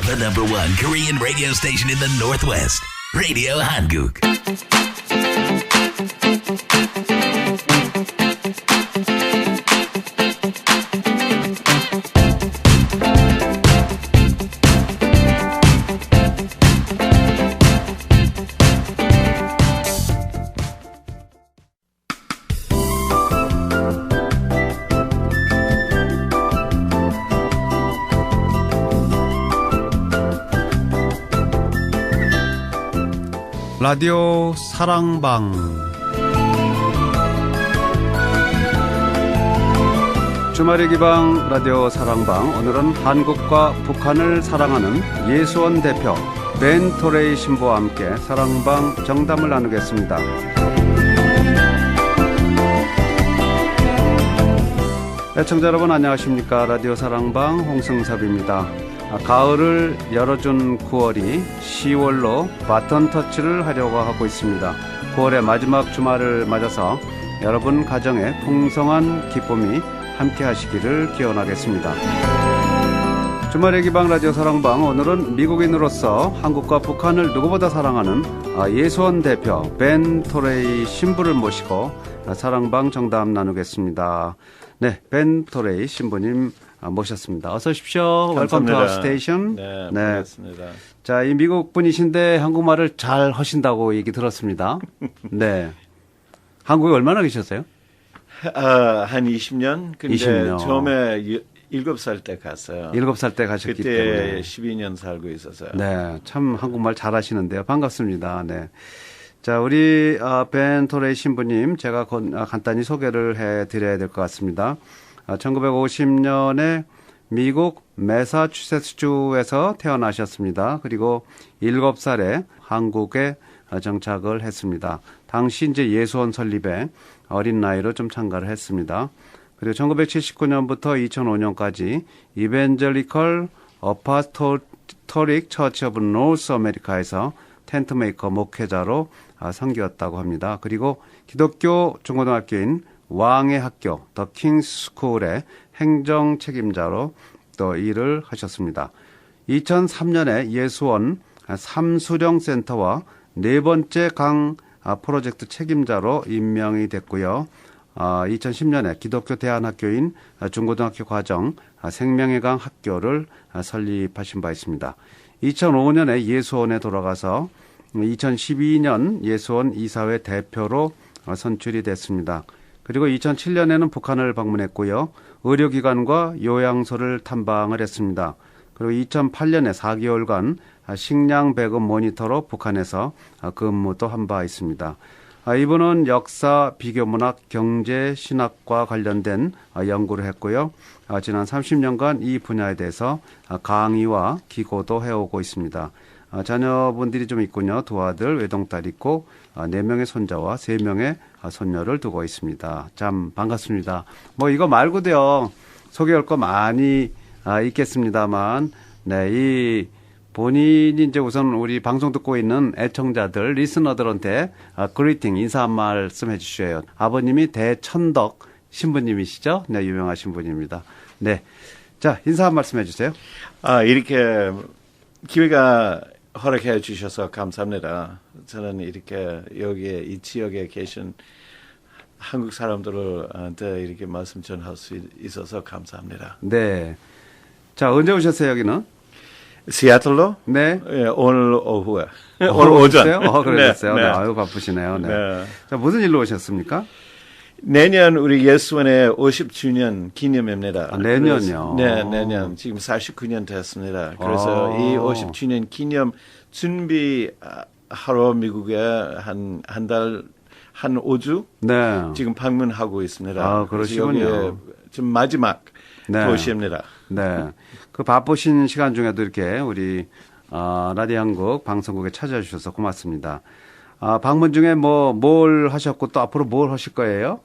The number one Korean radio station in the Northwest. Radio Hanguk. 라디오 사랑방 주말의 기방 라디오 사랑방 오늘은 한국과 북한을 사랑하는 예수원 대표 벤 토레이 신부와 함께 사랑방 정담을 나누겠습니다. 애청자 여러분 안녕하십니까. 라디오 사랑방 홍승섭입니다. 가을을 열어준 9월이 10월로 바톤 터치를 하려고 하고 있습니다. 9월의 마지막 주말을 맞아서 여러분 가정에 풍성한 기쁨이 함께 하시기를 기원하겠습니다. 주말의 기방 라디오 사랑방 오늘은 미국인으로서 한국과 북한을 누구보다 사랑하는 예수원 대표 벤 토레이 신부를 모시고 사랑방 정담 나누겠습니다. 네, 벤 토레이 신부님 모셨습니다. 어서 오십시오. 웰컴 투 아워 스테이션. 네, 반갑습니다. 자, 이 미국 분이신데 한국말을 잘 하신다고 얘기 들었습니다. 네. 한국에 얼마나 계셨어요? 한 20년? 근데 20년. 처음에 7살 때 갔어요. 7살 때 가셨기 그때 때문에. 12년 살고 있었어요. 네. 참 한국말 잘 하시는데요. 반갑습니다. 네. 자, 우리 벤 토레이 신부님 제가 간단히 소개를 해드려야 될 것 같습니다. 1950년에 미국 매사추세츠주에서 태어나셨습니다. 그리고 7살에 한국에 정착을 했습니다. 당시 이제 예수원 설립에 어린 나이로 좀 참가를 했습니다. 그리고 1979년부터 2005년까지 이벤젤리컬 어파스토릭 처치 오브 노스 아메리카에서 텐트메이커 목회자로 섬겼다고 합니다. 그리고 기독교 중고등학교인 왕의 학교 더 킹스 스쿨의 행정 책임자로 또 일을 하셨습니다. 2003년에 예수원 삼수령 센터와 네 번째 강 프로젝트 책임자로 임명이 됐고요. 2010년에 기독교 대안학교인 중고등학교 과정 생명의 강 학교를 설립하신 바 있습니다. 2005년에 예수원에 돌아가서 2012년 예수원 이사회 대표로 선출이 됐습니다. 그리고 2007년에는 북한을 방문했고요. 의료기관과 요양소를 탐방을 했습니다. 그리고 2008년에 4개월간 식량 배급 모니터로 북한에서 근무도 한 바 있습니다. 이분은 역사, 비교문학, 경제, 신학과 관련된 연구를 했고요. 지난 30년간 이 분야에 대해서 강의와 기고도 해오고 있습니다. 자녀분들이 좀 있군요. 두 아들, 외동딸 있고 4명의 손자와 3명의 손녀를 두고 있습니다. 참 반갑습니다. 뭐 이거 말고도요. 소개할 거 많이 있겠습니다만 네, 이 본인이 이제 우선 우리 방송 듣고 있는 애청자들, 리스너들한테 그리팅 인사 한 말씀 해주셔요. 아버님이 대천덕 신부님이시죠? 네, 유명하신 분입니다. 네, 자 인사 한 말씀 해주세요. 이렇게 기회가 허락해 주셔서 감사합니다. 저는 이렇게 여기에 이 지역에 계신 한국 사람들한테 이렇게 말씀 전할 수 있어서 감사합니다. 네, 자 언제 오셨어요 여기는? 시애틀로? 네. 예, 오늘 오후에. 오늘 오전. 그러셨어요? 네, 네. 네. 아유, 바쁘시네요. 네. 네. 자, 무슨 일로 오셨습니까? 내년 우리 예수원의 50주년 기념입니다. 내년요? 네, 내년. 지금 49년 됐습니다. 그래서 이 50주년 기념 준비하러 미국에 한 5주? 네. 지금 방문하고 있습니다. 그러시군요. 여기에 좀 마지막 네. 도시입니다. 네. 그 바쁘신 시간 중에도 이렇게 우리 라디오 한국 방송국에 찾아주셔서 고맙습니다. 방문 중에 뭘 하셨고 또 앞으로 뭘 하실 거예요?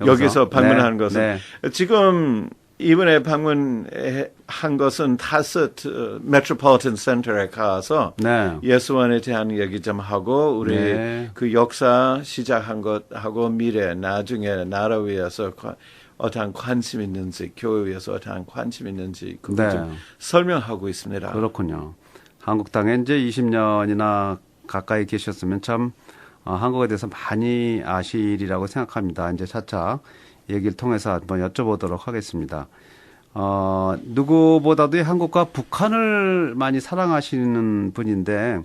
여기서 방문한 네. 것은 네. 지금 이번에 방문한 것은 타스 메트로폴리탄 센터에 가서 네. 예수원에 대한 얘기 좀 하고 우리 네. 그 역사 시작한 것하고 미래 나중에 나라 위해서 어떠한 관심 있는지, 교회에서 어떠한 관심 있는지 그걸 네. 좀 설명하고 있습니다. 그렇군요. 한국 땅에 이제 20년이나 가까이 계셨으면 참 한국에 대해서 많이 아시리라고 생각합니다. 이제 차차 얘기를 통해서 한번 여쭤보도록 하겠습니다. 누구보다도 한국과 북한을 많이 사랑하시는 분인데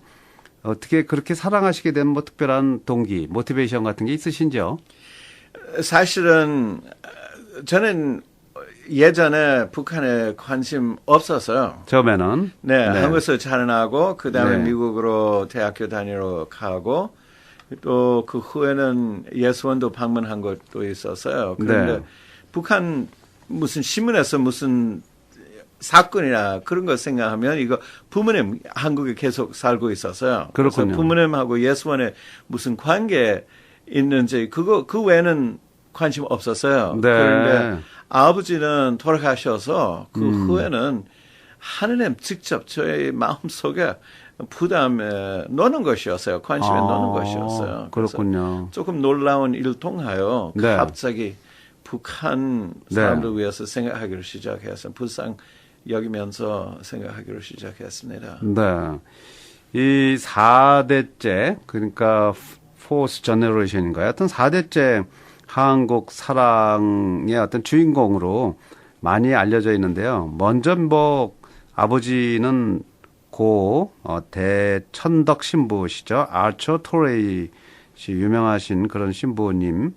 어떻게 그렇게 사랑하시게 된 뭐 특별한 동기, 모티베이션 같은 게 있으신지요? 사실은 저는 예전에 북한에 관심 없었어요. 처음에는. 네, 한국에서 자라나고 그다음에 네. 미국으로 대학교 다니러 가고 또 그 후에는 예수원도 방문한 것도 있었어요. 그런데 네. 북한 무슨 신문에서 무슨 사건이나 그런 거 생각하면 이거 부모님 한국에 계속 살고 있었어요. 그렇군요. 그래서 부모님하고 예수원에 무슨 관계 있는지 그 외에는 관심 없었어요. 네. 그런데 아버지는 돌아가셔서 그 후에는 하느님 직접 저의 마음속에 부담에 노는 것이었어요. 관심에 노는 것이었어요. 그렇군요. 조금 놀라운 일을 통하여 네. 갑자기 북한 사람들 위해서 생각하기를 시작해서 불쌍 여기면서 생각하기를 시작했습니다. 네. 이 4대째, 그러니까 포스 제너레이션인가요? 어떤 4대째 한국 사랑의 어떤 주인공으로 많이 알려져 있는데요. 먼저 뭐 아버지는 대천덕 신부시죠. 아처 토레이 씨 유명하신 그런 신부님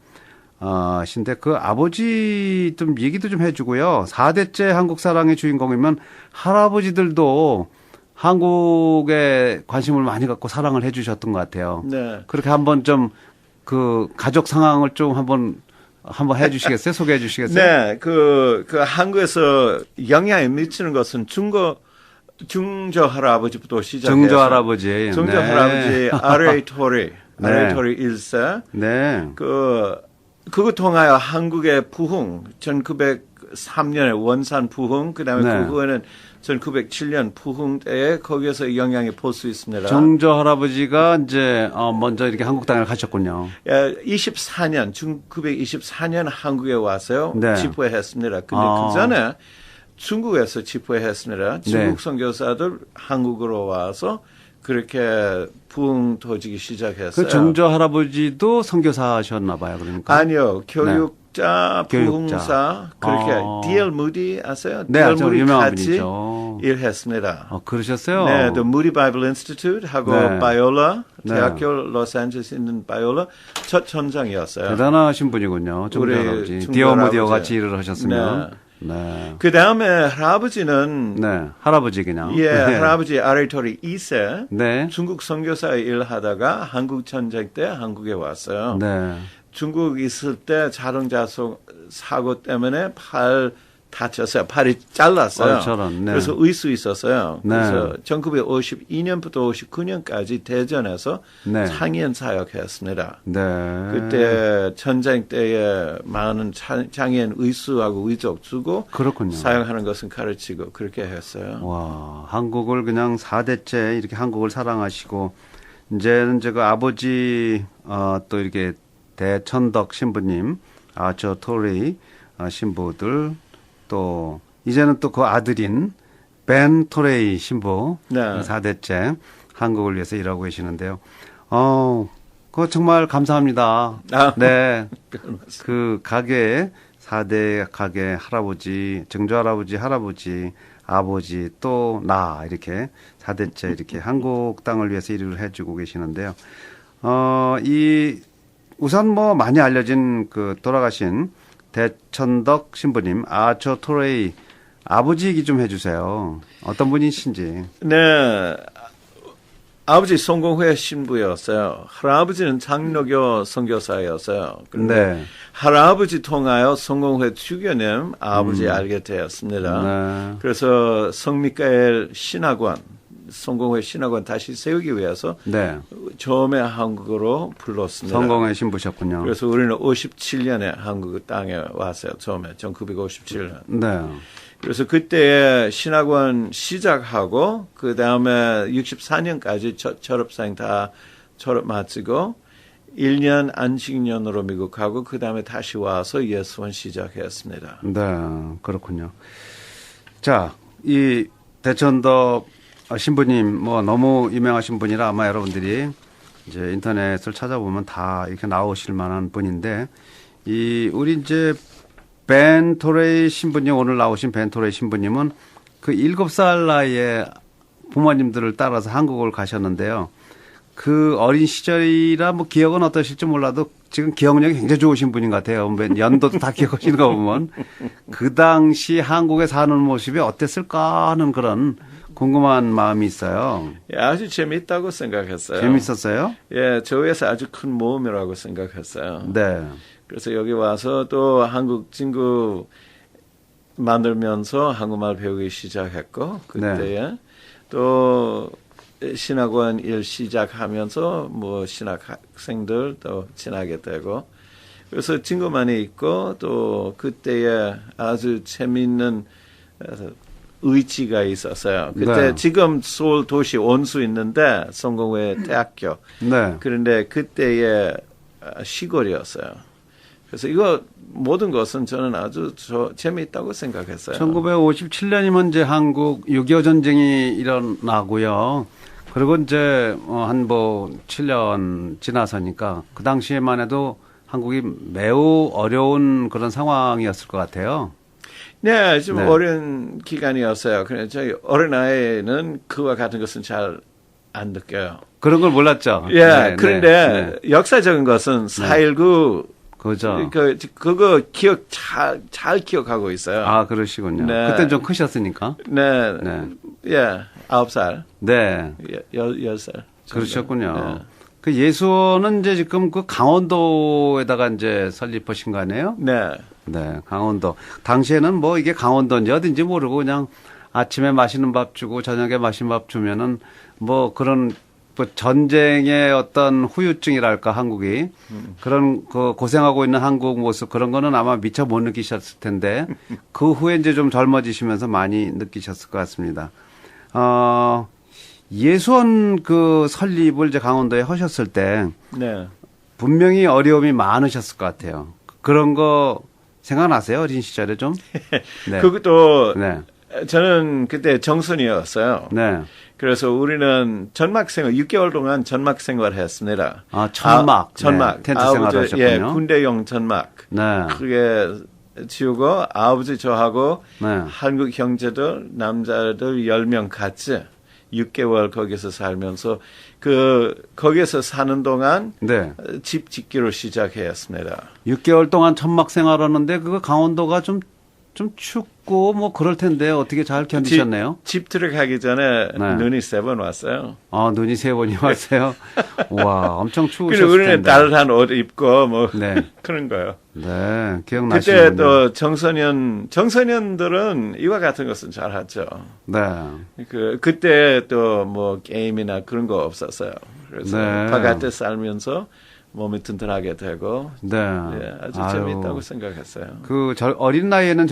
신데 그 아버지 좀 얘기도 좀 해주고요. 4대째 한국 사랑의 주인공이면 할아버지들도 한국에 관심을 많이 갖고 사랑을 해주셨던 것 같아요. 네. 그렇게 한번 좀 그 가족 상황을 좀 한번 해주시겠어요? 소개해 주시겠어요? 네, 그 한국에서 영향을 미치는 것은 중저 할아버지부터 시작해서 증조 할아버지, 중저 네. 할아버지 아레이 토리 일세 네, 그거 통하여 한국의 부흥 1903년에 원산 부흥 그다음에 네. 그 후에는 1907년 부흥 때에 거기에서 영향을 볼 수 있습니다. 증조 할아버지가 이제 먼저 이렇게 한국 땅을 가셨군요. 24년 1924년 한국에 왔어요. 네. 집회했습니다. 근데 그 전에 중국에서 집회했습니다. 중국 선교사들 한국으로 와서 그렇게 부흥 터지기 시작했어요. 그 증조 할아버지도 선교사셨나 봐요. 그러니까. 아니요. 교육자, 교육자. 부흥사 그렇게 D.L. 무디 아세요? 네, D.L. 아주 무디 유명한 같이 분이죠. 일했습니다. 그러셨어요? 네, The Moody Bible Institute 하고 네. 바이올라 네. 대학교 로스앤젤레스에 있는 바이올라 첫 전장이었어요. 대단하신 분이군요. 증조 우리 할아버지. 증조 디어모디어 할아버지. 같이 일을 하셨으면. 네. 그 다음에 할아버지는 네. 할아버지 그냥. 예, 네. 할아버지 아레토리 2세 네. 중국 선교사 일하다가 한국 전쟁 때 한국에 왔어요. 네. 중국 있을 때 자동차 사고 때문에 팔 다쳤어요. 팔이 잘랐어요. 저런, 네. 그래서 의수 있었어요. 네. 그래서 1952년부터 59년까지 대전에서 네. 창의원 사역했습니다. 네. 그때 전쟁 때에 많은 장애인 의수하고 의족 주고 그렇군요. 사용하는 것은 가르치고 그렇게 했어요. 와, 한국을 그냥 4대째 이렇게 한국을 사랑하시고 이제는 제가 아버지 또 이렇게 대천덕 신부님, 아처 토레이 신부들 또 이제는 또 그 아들인 벤 토레이 신부 네. 4대째 한국을 위해서 일하고 계시는데요. 그거 정말 감사합니다. 네. 그 가게 4대 가게 할아버지, 증조 할아버지, 할아버지, 아버지 또 나 이렇게 4대째 이렇게 한국 땅을 위해서 일을 해주고 계시는데요. 이 우선 뭐 많이 알려진 그 돌아가신 대천덕 신부님 아처 토레이 아버지 얘기 좀 해주세요. 어떤 분이신지. 네. 아버지 성공회 신부였어요. 할아버지는 장로교 선교사였어요. 그런데 네. 할아버지 통하여 성공회 주교님 아버지 알게 되었습니다. 네. 그래서 성미카엘 신학원, 성공회 신학원 다시 세우기 위해서 네. 처음에 한국으로 불렀습니다. 성공의 신부셨군요. 그래서 우리는 57년에 한국 땅에 왔어요. 처음에 1957년. 네. 그래서 그때 신학원 시작하고 그 다음에 64년까지 졸업생 다 졸업 마치고 1년 안식년으로 미국 가고 그 다음에 다시 와서 예수원 시작했습니다. 네, 그렇군요. 자, 이 대천덕 신부님 뭐 너무 유명하신 분이라 아마 여러분들이 이제 인터넷을 찾아보면 다 이렇게 나오실 만한 분인데 우리 이제 벤 토레이 신부님 오늘 나오신 벤 토레이 신부님은 그 7살 나이에 부모님들을 따라서 한국을 가셨는데요. 그 어린 시절이라 뭐 기억은 어떠실지 몰라도 지금 기억력이 굉장히 좋으신 분인 것 같아요. 연도도 다 기억하시는 거 보면 그 당시 한국에 사는 모습이 어땠을까 하는 그런 궁금한 마음이 있어요. 예, 아주 재미있다고 생각했어요. 재밌었어요? 예, 저에서 아주 큰 모험이라고 생각했어요. 네. 그래서 여기 와서 또 한국 친구 만들면서 한국말 배우기 시작했고 그때에 네. 또 신학원 일 시작하면서 뭐 신학생들 또 친하게 되고 그래서 친구 많이 있고 또 그때에 아주 재미있는 의지가 있었어요. 그때 네. 지금 서울 도시 온수 있는데 성공회 대학교. 네. 그런데 그때의 시골이었어요. 그래서 이거 모든 것은 저는 아주 재미있다고 생각했어요. 1957년이면 이제 한국 6.25 전쟁이 일어나고요. 그리고 이제 한 뭐 7년 지나서니까 그 당시에만 해도 한국이 매우 어려운 그런 상황이었을 것 같아요. 네, 좀 네. 어려운 기간이었어요. 그래서 저희 어린아이는 그와 같은 것은 잘 안 느껴요. 그런 걸 몰랐죠. 예, 네, 그런데 네. 역사적인 것은 4.19 그죠. 그거 기억 잘 기억하고 있어요. 아, 그러시군요. 네. 그때 좀 크셨으니까. 네, 네. 예, 9살, 네. 10살. 그러셨군요. 네. 그 예수원은 이제 지금 그 강원도에다가 이제 설립하신 거 아니에요? 네. 네, 강원도. 당시에는 뭐 이게 강원도인지 어딘지 모르고 그냥 아침에 맛있는 밥 주고 저녁에 맛있는 밥 주면은 뭐 그런 뭐 전쟁의 어떤 후유증이랄까 한국이 그런 그 고생하고 있는 한국 모습 그런 거는 아마 미처 못 느끼셨을 텐데 그 후에 이제 좀 젊어지시면서 많이 느끼셨을 것 같습니다. 예수원 그 설립을 이제 강원도에 하셨을 때 네. 분명히 어려움이 많으셨을 것 같아요. 그런 거 생각나세요? 어린 시절에 좀? 네. 그것도 네. 저는 그때 정순이었어요. 네. 그래서 우리는 전막 생활 6개월 동안 전막 생활을 했습니다. 아, 천막. 전막. 네, 텐트 생활을 하셨군요. 예, 군대용 전막. 네. 그게 지우고 아버지 저하고 네. 한국 형제들 남자들 10명 같이 6개월 거기서 살면서 거기서 사는 동안 네. 집 짓기로 시작했습니다. 6개월 동안 천막 생활하는데 그거 강원도가 좀 춥고 뭐 그럴 텐데 어떻게 잘 견디셨네요? 집 들어가기 전에 네. 눈이 3번 왔어요. 아, 눈이 3번이 왔어요? 와, 엄청 추우셨을 그리고 우리는 텐데. 따뜻한 옷 입고 뭐 네. 그런 거요. 네, 기억나시는군요. 그때 또 청소년들은 이와 같은 것은 잘 하죠. 네. 그때 또 뭐 게임이나 그런 거 없었어요. 그래서 네. 바깥에 살면서 몸이 튼튼하게 되고 네. 예, 아주 아유. 재미있다고 생각했어요. 어린 나이에는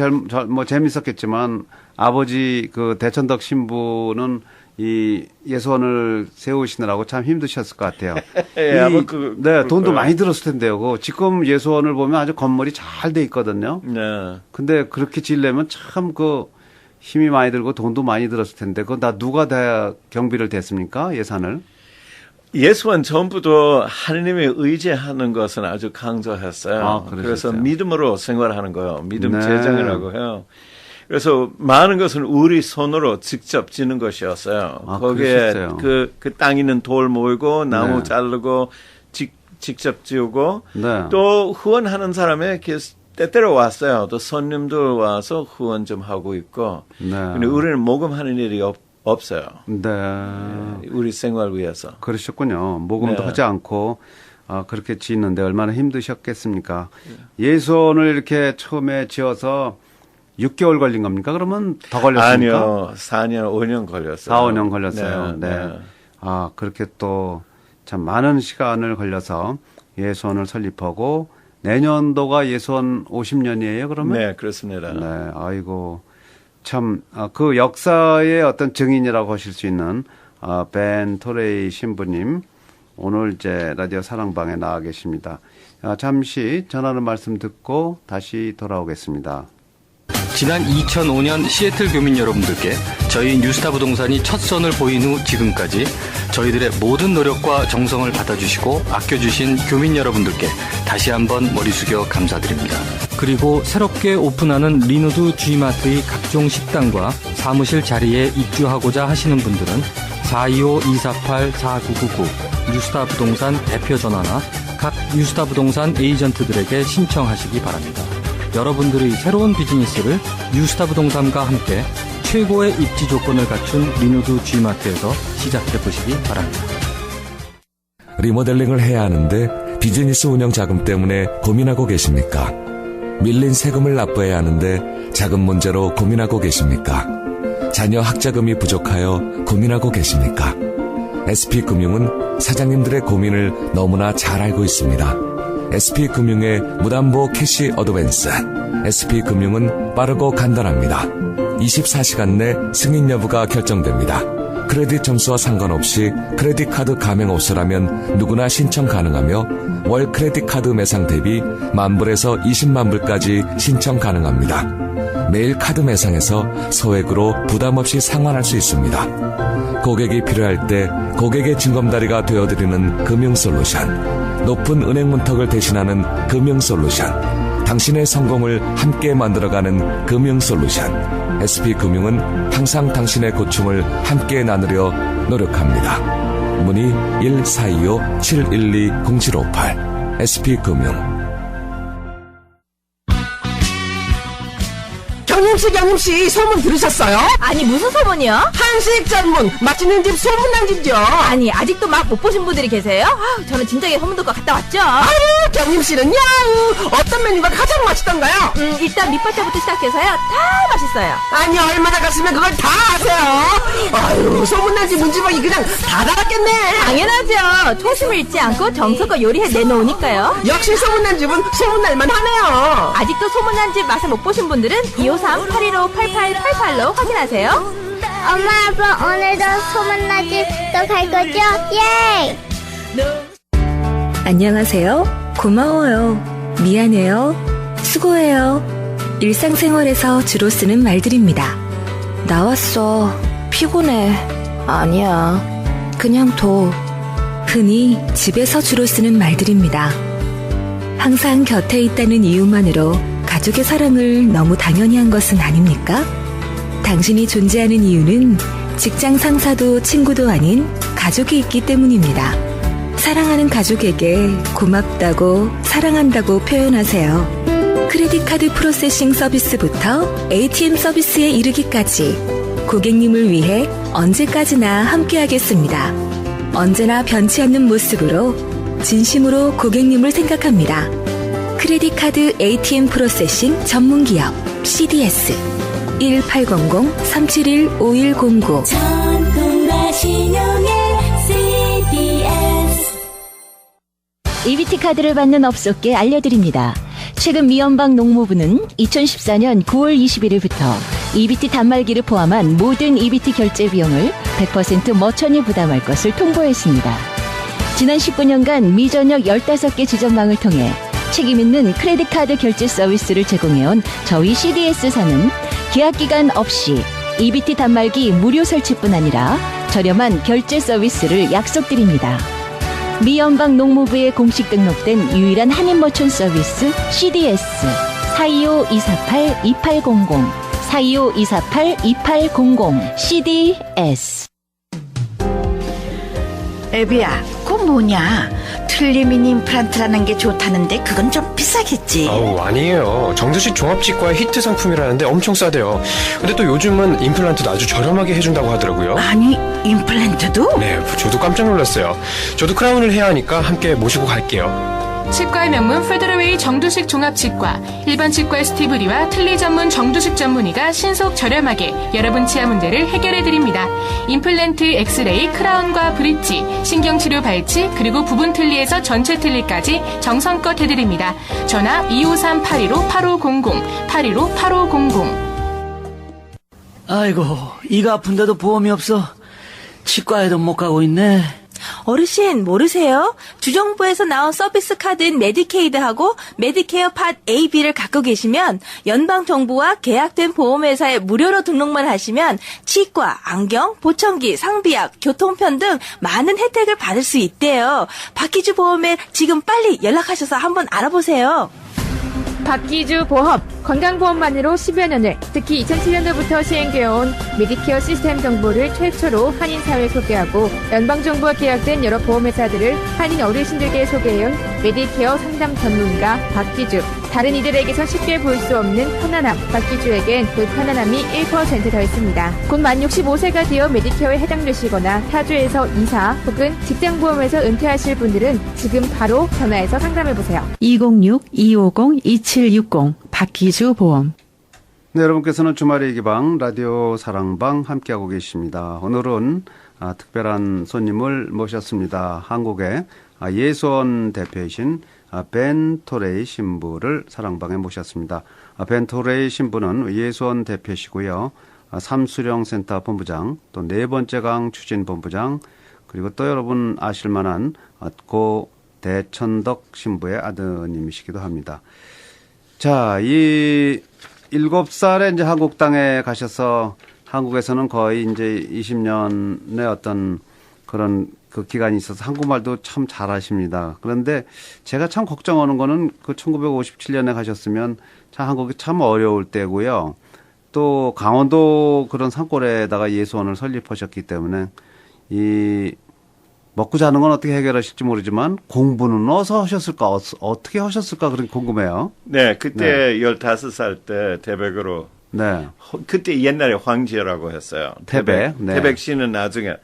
뭐 재밌었겠지만 아버지 그 대천덕 신부는 이 예수원을 세우시느라고 참 힘드셨을 것 같아요. 예, 아마 그럴 네, 돈도 거예요. 많이 들었을 텐데요. 지금 예수원을 보면 아주 건물이 잘 돼 있거든요. 네. 근데 그렇게 지으려면 참 힘이 많이 들고 돈도 많이 들었을 텐데 그거 다 누가 다 경비를 댔습니까? 예산을? 예수원 전부도 하느님의 의지하는 것은 아주 강조했어요. 아, 그러셨어요? 그래서 믿음으로 생활하는 거예요. 믿음 네. 제정이라고 해요. 그래서 많은 것은 우리 손으로 직접 짓는 것이었어요. 아, 거기에 그러셨어요? 그 땅 있는 돌 모이고 나무 네. 자르고 직접 지우고 네. 또 후원하는 사람의 때때로 왔어요. 또 손님들 와서 후원 좀 하고 있고. 네. 근데 우리는 모금하는 일이 없어요. 네. 우리 생활 위해서. 그러셨군요. 모금도 네. 하지 않고 그렇게 짓는데 얼마나 힘드셨겠습니까? 예수원을 이렇게 처음에 지어서 6개월 걸린 겁니까? 그러면 더 걸렸습니까? 아니요. 4년, 5년 걸렸어요. 4, 5년 걸렸어요. 네. 그렇게 또 참 많은 시간을 걸려서 예수원을 설립하고 내년도가 예수원 50년이에요, 그러면? 네, 그렇습니다. 네. 아이고. 참, 그 역사의 어떤 증인이라고 하실 수 있는, 벤 토레이 신부님, 오늘 이제 라디오 사랑방에 나와 계십니다. 잠시 전하는 말씀 듣고 다시 돌아오겠습니다. 지난 2005년 시애틀 교민 여러분들께 저희 뉴스타 부동산이 첫 선을 보인 후 지금까지 저희들의 모든 노력과 정성을 받아주시고 아껴주신 교민 여러분들께 다시 한번 머리 숙여 감사드립니다. 그리고 새롭게 오픈하는 리노드 G마트의 각종 식당과 사무실 자리에 입주하고자 하시는 분들은 425-248-4999 뉴스타 부동산 대표 전화나 각 뉴스타 부동산 에이전트들에게 신청하시기 바랍니다. 여러분들의 새로운 비즈니스를 뉴스타 부동산과 함께 최고의 입지 조건을 갖춘 리노드 G마트에서 시작해보시기 바랍니다. 리모델링을 해야 하는데 비즈니스 운영 자금 때문에 고민하고 계십니까? 밀린 세금을 납부해야 하는데 자금 문제로 고민하고 계십니까? 자녀 학자금이 부족하여 고민하고 계십니까? SP금융은 사장님들의 고민을 너무나 잘 알고 있습니다. SP금융의 무담보 캐시 어드밴스. SP금융은 빠르고 간단합니다. 24시간 내 승인 여부가 결정됩니다. 크레딧 점수와 상관없이 크레딧 카드 가맹 업소라면 누구나 신청 가능하며 월 크레딧 카드 매상 대비 10,000불에서 200,000불까지 신청 가능합니다. 매일 카드 매상에서 소액으로 부담 없이 상환할 수 있습니다. 고객이 필요할 때 고객의 징검다리가 되어드리는 금융솔루션. 높은 은행 문턱을 대신하는 금융솔루션. 당신의 성공을 함께 만들어가는 금융솔루션. SP금융은 항상 당신의 고충을 함께 나누려 노력합니다. 문의 1425-712-0758 SP금융. 경림씨 소문 들으셨어요? 아니 무슨 소문이요? 한식 전문 맛있는 집 소문난 집이죠. 아니 아직도 막 못 보신 분들이 계세요? 진짜 진작에 소문 듣고 갔다 왔죠. 아유 경림씨는요 어떤 메뉴가 가장 맛있던가요? 일단 밑반찬부터 시작해서요 다 맛있어요. 아니 얼마나 갔으면 그걸 다 아세요? 아유 소문난 집 문지방이 그냥 다 달았겠네. 당연하죠. 초심을 잃지 않고 정성껏 요리해 내놓으니까요. 역시 소문난 집은 소문날만 하네요. 아직도 소문난 집 맛을 못 보신 분들은 253-815-8888로 확인하세요. 엄마 아빠 오늘도 소문난 집 또 갈 거죠? 예! 안녕하세요. 고마워요. 미안해요. 수고해요. 일상생활에서 주로 쓰는 말들입니다. 나왔어. 피곤해. 아니야. 그냥 둬. 흔히 집에서 주로 쓰는 말들입니다. 항상 곁에 있다는 이유만으로 가족의 사랑을 너무 당연히 한 것은 아닙니까? 당신이 존재하는 이유는 직장 상사도 친구도 아닌 가족이 있기 때문입니다. 사랑하는 가족에게 고맙다고 사랑한다고 표현하세요. 크레딧 카드 프로세싱 서비스부터 ATM 서비스에 이르기까지 고객님을 위해 언제까지나 함께하겠습니다. 언제나 변치 않는 모습으로 진심으로 고객님을 생각합니다. 크레딧 카드 ATM 프로세싱 전문기업 CDS 1800-371-5100 전통과 신용의 CDS. EBT 카드를 받는 업소께 알려드립니다. 최근 미연방 농무부는 2014년 9월 21일부터 EBT 단말기를 포함한 모든 EBT 결제 비용을 100% 머천이 부담할 것을 통보했습니다. 지난 19년간 미전역 15개 지점방을 통해 책임있는 크레딧 카드 결제 서비스를 제공해온 저희 CDS사는 계약기간 없이 EBT 단말기 무료 설치뿐 아니라 저렴한 결제 서비스를 약속드립니다. 미연방 농무부에 공식 등록된 유일한 한인머천 서비스 CDS 425-248-2800 425-248-2800 CDS. 애비야, 그거 뭐냐? 틀니민 임플란트라는 게 좋다는데 그건 좀 비싸겠지? 아니에요. 정두식 종합치과 히트 상품이라는데 엄청 싸대요. 근데 또 요즘은 임플란트도 아주 저렴하게 해준다고 하더라고요. 아니, 임플란트도? 네, 저도 깜짝 놀랐어요. 저도 크라운을 해야 하니까 함께 모시고 갈게요. 치과의 명문 폴더웨이 정두식 종합치과, 일반 치과의 스티브리와 틀니 전문 정두식 전문의가 신속 저렴하게 여러분 치아 문제를 해결해드립니다. 임플란트, 엑스레이, 크라운과 브릿지, 신경치료 발치, 그리고 부분 틀니에서 전체 틀니까지 정성껏 해드립니다. 전화 253-815-8500, 815-8500. 아이고, 이가 아픈데도 보험이 없어. 치과에도 못 가고 있네. 어르신 모르세요? 주정부에서 나온 서비스 카드인 메디케이드하고 메디케어 팟 A, B를 갖고 계시면 연방정부와 계약된 보험회사에 무료로 등록만 하시면 치과, 안경, 보청기, 상비약, 교통편 등 많은 혜택을 받을 수 있대요. 박기주 보험에 지금 빨리 연락하셔서 한번 알아보세요. 박기주 보험, 건강보험만으로 10여 년을, 특히 2007년도부터 시행되어 온 메디케어 시스템 정보를 최초로 한인사회에 소개하고 연방정부와 계약된 여러 보험회사들을 한인 어르신들께 소개해온 메디케어 상담 전문가 박기주. 다른 이들에게선 쉽게 볼 수 없는 편안함, 박기주에겐 그 편안함이 1% 더 있습니다. 곧 만 65세가 되어 메디케어에 해당되시거나 타주에서 이사 혹은 직장보험에서 은퇴하실 분들은 지금 바로 전화해서 상담해보세요. 206-250-2760 박기주 보험. 네, 여러분께서는 주말의 기방 라디오 사랑방 함께하고 계십니다. 오늘은 특별한 손님을 모셨습니다. 한국의 예수원 대표이신 벤 토레이 신부를 사랑방에 모셨습니다. 벤 토레이 신부는 예수원 대표시고요. 삼수령센터 본부장, 또 네 번째 강 추진 본부장, 그리고 또 여러분 아실 만한 고 대천덕 신부의 아드님이시기도 합니다. 자, 이 7살에 이제 한국 땅에 가셔서 한국에서는 거의 이제 20년의 어떤 그런 그 기간이 있어서 한국말도 참 잘하십니다. 그런데 제가 참 걱정하는 거는 그 1957년에 가셨으면 참 한국이 참 어려울 때고요. 또 강원도 그런 산골에다가 예수원을 설립하셨기 때문에 이 먹고 자는 건 어떻게 해결하실지 모르지만 공부는 어디서 하셨을까? 어떻게 하셨을까? 그런 궁금해요. 네, 그때 15살 때 태백으로. 네. 그때 옛날에 황제라고 했어요. 태백. 네. 태백시는 나중에.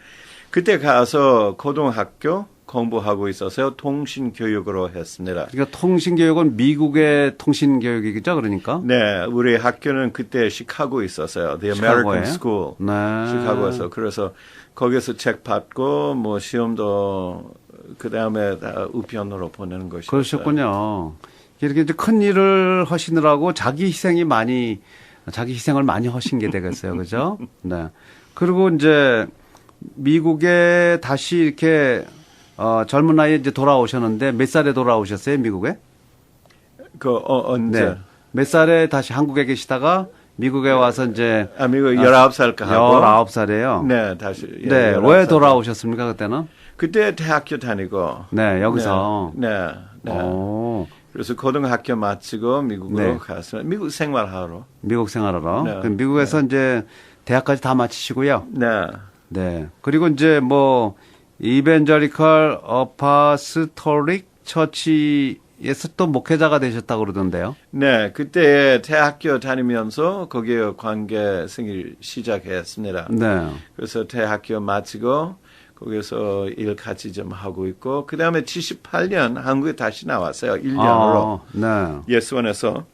그때 가서 고등학교 공부하고 있어서요. 통신교육으로 했습니다. 그러니까 통신교육은 미국의 통신교육이겠죠, 그러니까? 네, 우리 학교는 그때 시카고에 있었어요. The American School. 네. 시카고에서. 그래서 거기서 책 받고 뭐 시험도 그 다음에 다 우편으로 보내는 것이었어요. 그러셨군요. 이렇게 이제 큰 일을 하시느라고 자기 희생을 많이 하신 게 되겠어요, 그죠? 네. 그리고 이제 미국에 다시 이렇게 젊은 나이에 이제 돌아오셨는데 몇 살에 돌아오셨어요, 미국에? 언제? 네. 몇 살에 다시 한국에 계시다가 미국에 와서 이제. 미국 19살 하고. 19살이에요? 네, 다시. 네. 왜 돌아오셨습니까, 그때는? 그때 대학교 다니고. 네, 여기서. 네. 그래서 고등학교 마치고 미국으로 가서 미국 생활하러. 미국 생활하러. 네. 그럼 미국에서 이제 대학까지 다 마치시고요. 네. 네. 그리고 이제 뭐 이벤저리컬 어파스토릭 처치에서 또 목회자가 되셨다고 그러던데요. 네. 그때 대학교 다니면서 거기에 관계 생일 시작했습니다. 네. 그래서 대학교 마치고 거기서 일 같이 좀 하고 있고 그다음에 78년 한국에 다시 나왔어요. 1년으로. 네. 예수원에서.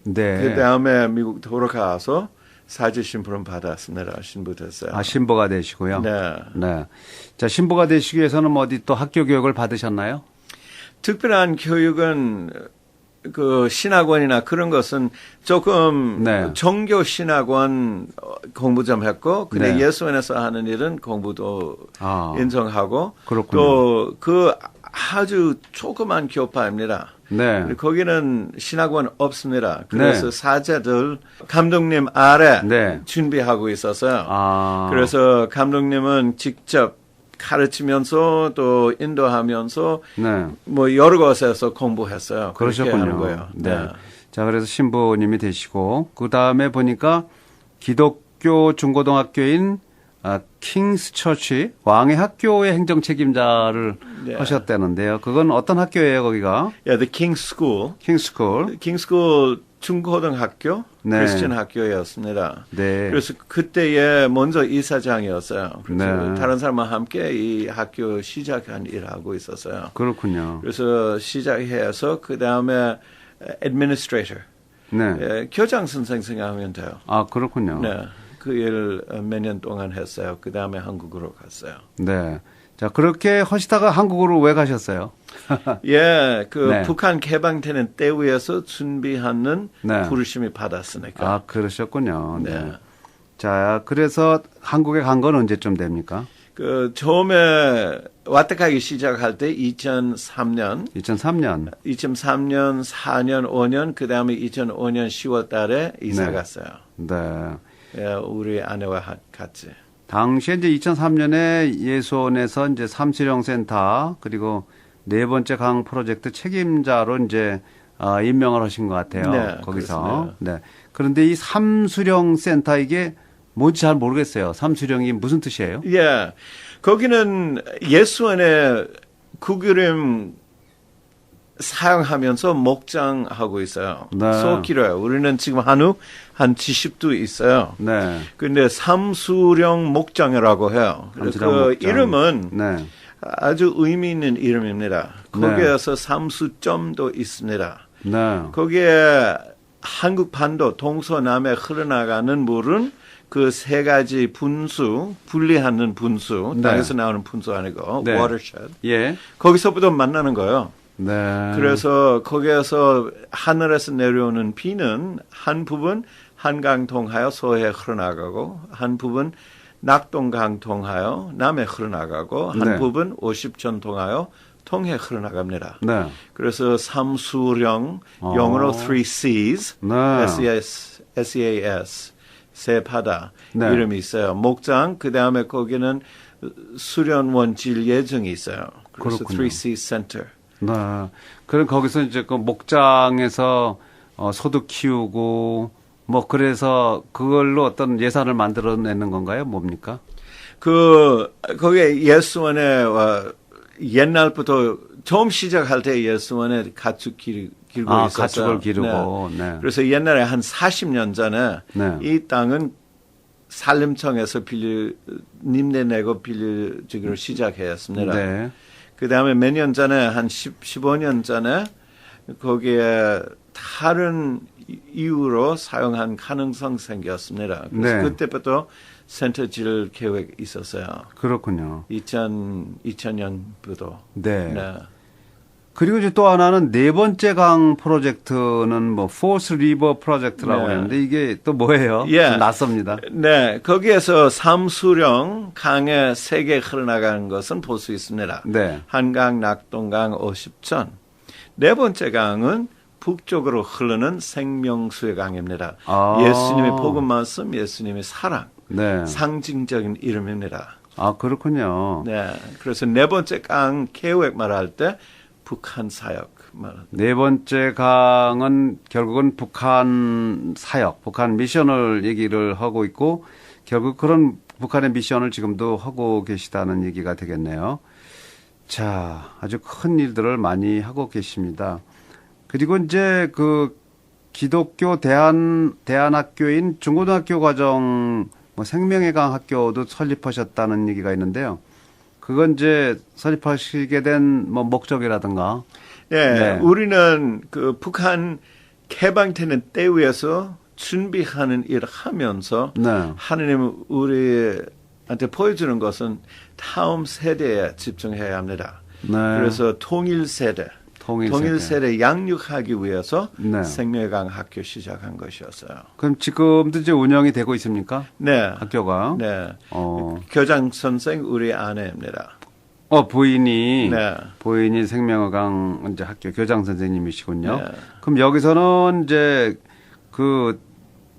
네. 그다음에 미국 돌아가서 사제 신부를 받았습니다. 신부 됐어요. 신부가 되시고요. 네. 네. 자, 신부가 되시기 위해서는 어디 또 학교 교육을 받으셨나요? 특별한 교육은 그 신학원이나 그런 것은 조금 종교 신학원 공부 좀 했고 근데 예수원에서 하는 일은 공부도 인정하고 또 그 아주 조그만 교파입니다. 네. 거기는 신학원 없습니다. 그래서 사제들 감독님 아래 준비하고 있었어요. 그래서 감독님은 직접 가르치면서 또 인도하면서 뭐 여러 곳에서 공부했어요. 그러셨군요. 하는 거예요. 네. 자, 그래서 신부님이 되시고 그 다음에 보니까 기독교 중고등학교인 킹스 처치 왕의 학교의 행정 책임자를 하셨다는데요. 그건 어떤 학교예요, 거기가? The King's School. King's School. King's School 중고등학교 크리스천 학교였습니다. 네. 그래서 그때에 먼저 이사장이었어요. 그래서 다른 사람과 함께 이 학교 시작한 일하고 있었어요. 그렇군요. 그래서 시작해서 그 다음에 administrator, 교장 선생 생각하면 돼요. 그렇군요. 네. 그 일을 몇 년 동안 했어요. 그 다음에 한국으로 갔어요. 네. 자, 그렇게 하시다가 한국으로 왜 가셨어요? 예, 북한 개방되는 때 위해서 준비하는 부르심이 받았으니까. 그러셨군요. 네. 자, 그래서 한국에 간 건 언제쯤 됩니까? 그 처음에 왔다 가기 시작할 때 2003년, 4년, 5년, 그 다음에 2005년 10월 달에 이사 네. 갔어요. 네. 예, 우리 아내와 같이. 당시에 이제 2003년에 예수원에서 이제 삼수령 센터 그리고 네 번째 강 프로젝트 책임자로 이제 임명을 하신 것 같아요. 네, 거기서. 그렇습니다. 네. 그런데 이 삼수령 센터 이게 뭔지 잘 모르겠어요. 삼수령이 무슨 뜻이에요? 예. 거기는 예수원에 구그림 사용하면서 목장하고 있어요. 네. 소 길어요. 우리는 지금 한우 한 70도 있어요. 네. 근데 삼수령 목장이라고 해요. 그래서 그 목장. 이름은 네. 아주 의미 있는 이름입니다. 거기에서 삼수점도 있습니다. 네. 거기에 한국 반도 동서남에 흘러나가는 물은 그 세 가지 분수, 분리하는 분수, 네. 땅에서 나오는 분수 아니고, 네. watershed. 예. 거기서부터 만나는 거예요. 네. 그래서 거기에서 하늘에서 내려오는 비는 한 부분 한강 통하여 서해 흘러나가고, 한 부분 낙동강 통하여 남해 흘러나가고, 한 네. 부분 오십천 통하여 통해 흘러나갑니다. 네. 그래서 삼수령, 영어로 three seas, 네. S-E-A-S, 세 바다 네. 이름이 있어요. 목장, 그 다음에 거기는 수련 원질 예정이 있어요. 그래서 그렇군요. three seas center. 네. 그럼 거기서 이제 그 목장에서 소도 키우고 뭐 그래서 그걸로 어떤 예산을 만들어내는 건가요? 뭡니까? 거기에 예수원에 옛날부터 처음 시작할 때 예수원에 가축 기르고 있었어요. 가축을 기르고. 네. 그래서 옛날에 한 40년 전에 네. 이 땅은 산림청에서 임대 내고 빌려주기로 시작했습니다. 네. 그 다음에 몇 년 전에 한 15년 전에 거기에 다른 이유로 사용한 가능성 생겼습니다. 그래서 네. 그때부터 센터 질 계획 있었어요. 그렇군요. 2000년부터. 네. 네. 그리고 이제 또 하나는 네 번째 강 프로젝트는 뭐 포스 리버 프로젝트라고 네. 하는데 이게 또 뭐예요? 예. 좀 낯섭니다. 네, 거기에서 삼수령 강에 세게 흘러나가는 것은 볼 수 있습니다. 네. 한강, 낙동강, 오십천. 네 번째 강은 북쪽으로 흐르는 생명수의 강입니다. 예수님의 복음 말씀, 예수님의 사랑, 네. 상징적인 이름입니다. 아, 그렇군요. 네, 그래서 네 번째 강 계획 말할 때 북한 사역 말합니다. 네 번째 강은 결국은 북한 사역, 북한 미션을 얘기를 하고 있고 결국 그런 북한의 미션을 지금도 하고 계시다는 얘기가 되겠네요. 자, 아주 큰 일들을 많이 하고 계십니다. 그리고 이제 그 기독교 대안학교인 중고등학교 과정 뭐 생명의 강 학교도 설립하셨다는 얘기가 있는데요. 그건 이제 설립하시게 된 뭐 목적이라든가. 예, 네. 우리는 그 북한 개방되는 때위에서 준비하는 일을 하면서 네. 하느님 우리한테 보여주는 것은 다음 세대에 집중해야 합니다. 네. 그래서 통일 세대 양육하기 위해서 네. 생명의 강 학교 시작한 것이었어요. 그럼 지금도 이제 운영이 되고 있습니까? 네. 학교가. 네. 교장 선생 우리 아내입니다. 부인이 네. 생명의강 이제 학교 교장 선생님이시군요. 네. 그럼 여기서는 이제 그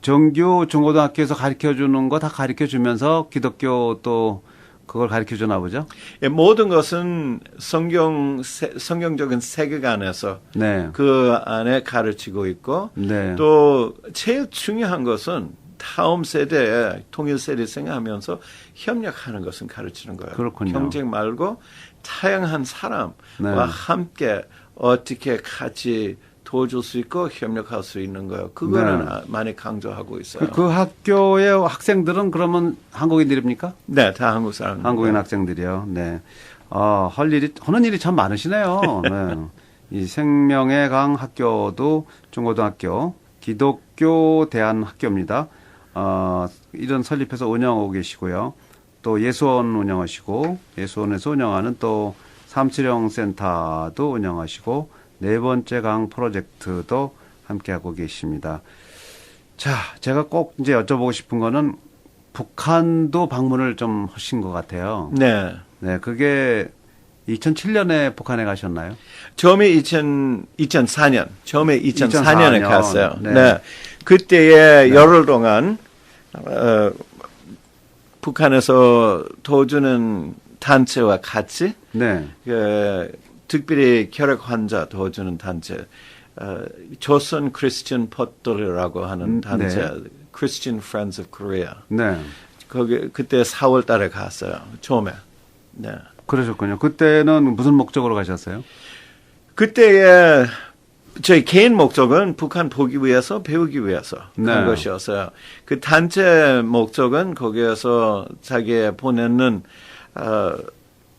정규 중고등학교에서 가르쳐 주는 거 다 가르쳐 주면서 기독교 또 그걸 가르쳐 주나 보죠? 예, 모든 것은 성경적인 세계관에서 네. 그 안에 가르치고 있고 네. 또 제일 중요한 것은 다음 세대에 통일 세대 생각하면서 협력하는 것은 가르치는 거예요. 그렇군요. 경쟁 말고 다양한 사람과 네. 함께 어떻게 같이 도와줄 수 있고 협력할 수 있는 거예요. 그거는 네. 많이 강조하고 있어요. 그 학교의 학생들은 그러면 한국인들입니까? 네, 다 한국 사람. 한국인 학생들이요. 네. 하는 일이 참 많으시네요. 네. 이 생명의 강 학교도 중고등학교 기독교 대안 학교입니다. 이런 설립해서 운영하고 계시고요. 또 예수원 운영하시고 예수원에서 운영하는 또 삼칠형 센터도 운영하시고 네 번째 강 프로젝트도 함께하고 계십니다. 자, 제가 꼭 이제 여쭤보고 싶은 거는 북한도 방문을 좀 하신 것 같아요. 네. 네, 그게 2007년에 북한에 가셨나요? 처음에 2004년. 처음에 2004년에 갔어요. 네. 네. 그때에 열흘 동안 북한에서 도와주는 단체와 같이 네. 특별히 혈액 환자 도와주는 단체, 조선 크리스천 포털이라고 하는 단체, 네. Christian Friends of Korea. 네. 거기 그때 4월 달에 갔어요. 처음에. 네. 그러셨군요. 그때는 무슨 목적으로 가셨어요? 그때에 저희 개인 목적은 북한 보기 위해서 배우기 위해서 간 네. 것이었어요. 그 단체 목적은 거기에서 자기 보내는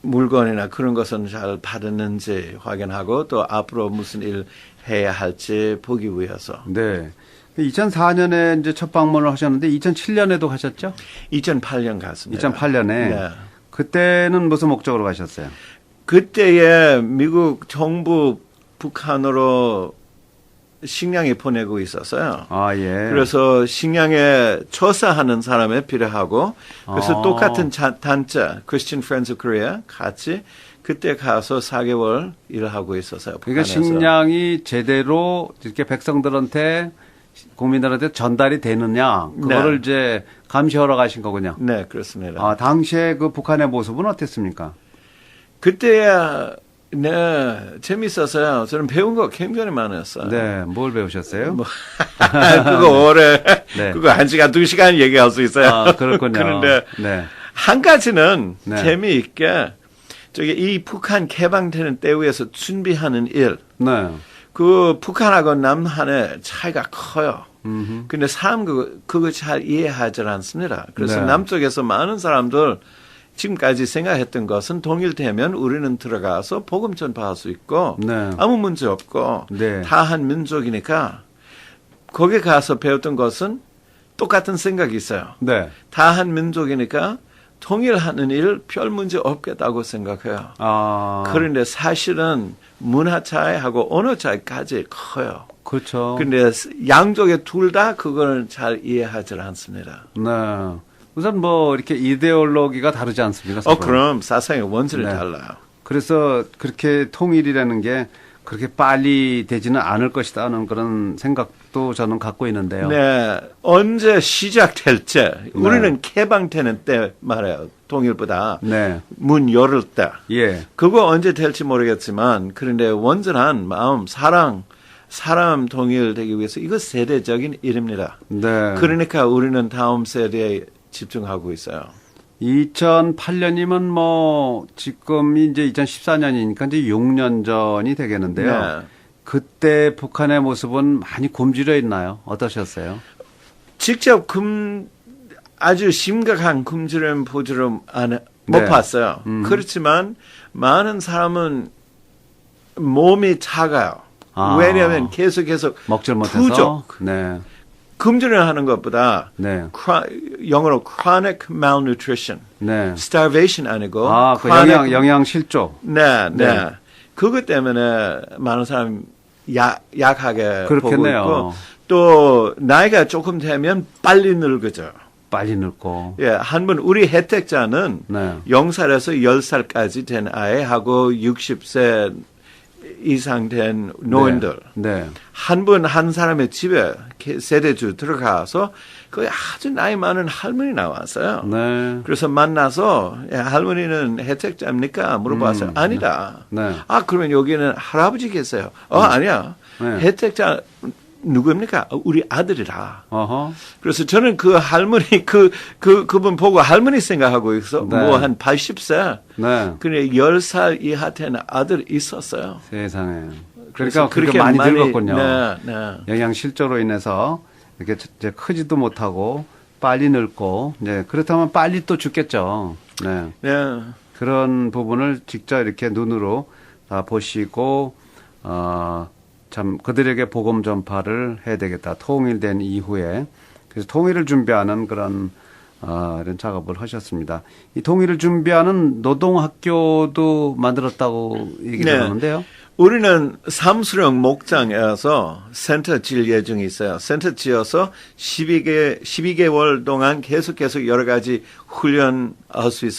물건이나 그런 것은 잘 받았는지 확인하고 또 앞으로 무슨 일 해야 할지 보기 위해서. 네. 2004년에 이제 첫 방문을 하셨는데 2007년에도 가셨죠? 2008년 갔습니다. 2008년에. 네. 그때는 무슨 목적으로 가셨어요? 그때에 미국 정부 북한으로 식량이 보내고 있었어요. 아, 예. 그래서 식량에 조사하는 사람이 필요하고 그래서 똑같은 단체 Christian Friends of Korea 같이 그때 가서 4개월 일하고 있었어요. 그러니까 북한에서. 식량이 제대로 이렇게 백성들한테 국민들한테 전달이 되느냐 그거를 네. 이제 감시하러 가신 거군요. 네, 그렇습니다. 아, 당시에 그 북한의 모습은 어땠습니까? 그때야 네, 재밌었어요. 저는 배운 거 굉장히 많았어요. 네, 뭘 배우셨어요? 그거 오래, 네. 그거 1시간, 2시간 얘기할 수 있어요. 아, 그렇군요. 그런데 네. 한 가지는 네. 재미있게 저기 이 북한 개방되는 때 위해서 준비하는 일. 네. 그 북한하고 남한의 차이가 커요. 근데 사람 그거 잘 이해하지 않습니다. 그래서 네. 남쪽에서 많은 사람들 지금까지 생각했던 것은 통일되면 우리는 들어가서 복음 전파할 수 있고 네. 아무 문제 없고 네. 다 한 민족이니까 거기 가서 배웠던 것은 똑같은 생각이 있어요. 네. 다 한 민족이니까 통일하는 일 별 문제 없겠다고 생각해요. 아. 그런데 사실은 문화 차이하고 언어 차이까지 커요. 그렇죠. 근데 양쪽에 둘 다 그걸 잘 이해하지 않습니다. 네. 우선 뭐 이렇게 이데올로기가 다르지 않습니까? 서로? 그럼 사상의 원천이 네. 달라요. 그래서 그렇게 통일이라는 게 그렇게 빨리 되지는 않을 것이다 하는 그런 생각도 저는 갖고 있는데요. 네. 언제 시작될지 우리는 개방되는 때 말해요. 통일보다 네. 문 열을 때. 예. 그거 언제 될지 모르겠지만 그런데 온전한 마음, 사람 통일되기 위해서 이거 세대적인 일입니다. 네. 그러니까 우리는 다음 세대에 집중하고 있어요. 2008년이면 뭐 지금이 이제 2014년이니까 이제 6년 전이 되겠는데요. 네. 그때 북한의 모습은 많이 굶주려 있나요? 어떠셨어요? 직접 아주 심각한 굶주림 보지를 못 네. 봤어요. 그렇지만 많은 사람은 몸이 작아요. 아. 왜냐하면 계속 먹질 못해서. 부족. 네. 굶주려하는 것보다 네. 영어로 chronic malnutrition, 네. starvation 아니고 아, 그 영양 실조. 네. 네. 그것 때문에 많은 사람이 약하게 그렇겠네요. 보고 있고 또 나이가 조금 되면 빨리 늙어져. 빨리 늙고. 예, 한 번 우리 혜택자는 네. 0살에서 10살까지 된 아이하고 60세 이상 된 노인들. 네. 한 분 한 사람의 집에 세대주 들어가서 거기 아주 나이 많은 할머니 나왔어요. 네. 그래서 만나서 할머니는 혜택자입니까? 물어봤어요. 아니다. 네. 아, 그러면 여기는 할아버지 계세요. 아니야. 네. 혜택자 누구입니까? 우리 아들이라. 어허. 그래서 저는 그 할머니, 그분 보고 할머니 생각하고 있어. 네. 뭐 한 80세. 네. 그래, 10살 이하 된 아들 있었어요. 세상에. 그래서 그러니까 그렇게 많이 늙었군요. 네. 영양 실조로 인해서 이렇게 이제 크지도 못하고 빨리 늙고 이제 그렇다면 빨리 또 죽겠죠. 네. 네. 그런 부분을 직접 이렇게 눈으로 다 보시고 참 그들에게 복음 전파를 해야 되겠다. 통일된 이후에 그래서 통일을 준비하는 그런 이런 작업을 하셨습니다. 이 통일을 준비하는 노동학교도 만들었다고 얘기를 하는데요. 우리는 삼수령 목장에서 센터 지을 예정이 있어요. 센터 지어서 12개월 동안 계속해서 여러 가지 훈련할 수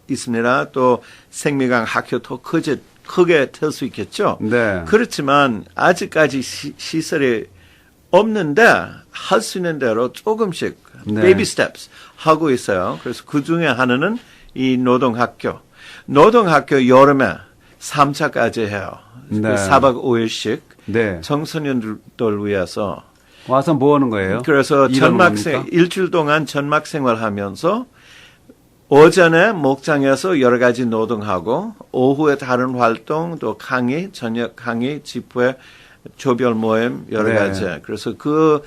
있습니다. 또 생미강 학교 더 크게 될 수 있겠죠. 네. 그렇지만 아직까지 시설이 없는데 할 수 있는 대로 조금씩 베이비 스텝스 하고 있어요. 그래서 그중에 하나는 이 노동학교. 노동학교 여름에 3차까지 해요. 네. 4박 5일씩 네. 청소년들 위해서 와서 뭐 하는 거예요? 그래서 일주일 동안 전막 생활하면서 오전에 목장에서 여러 가지 노동하고 오후에 다른 활동 또 강의, 저녁 강의, 집회, 조별 모임 여러 가지. 그래서 그거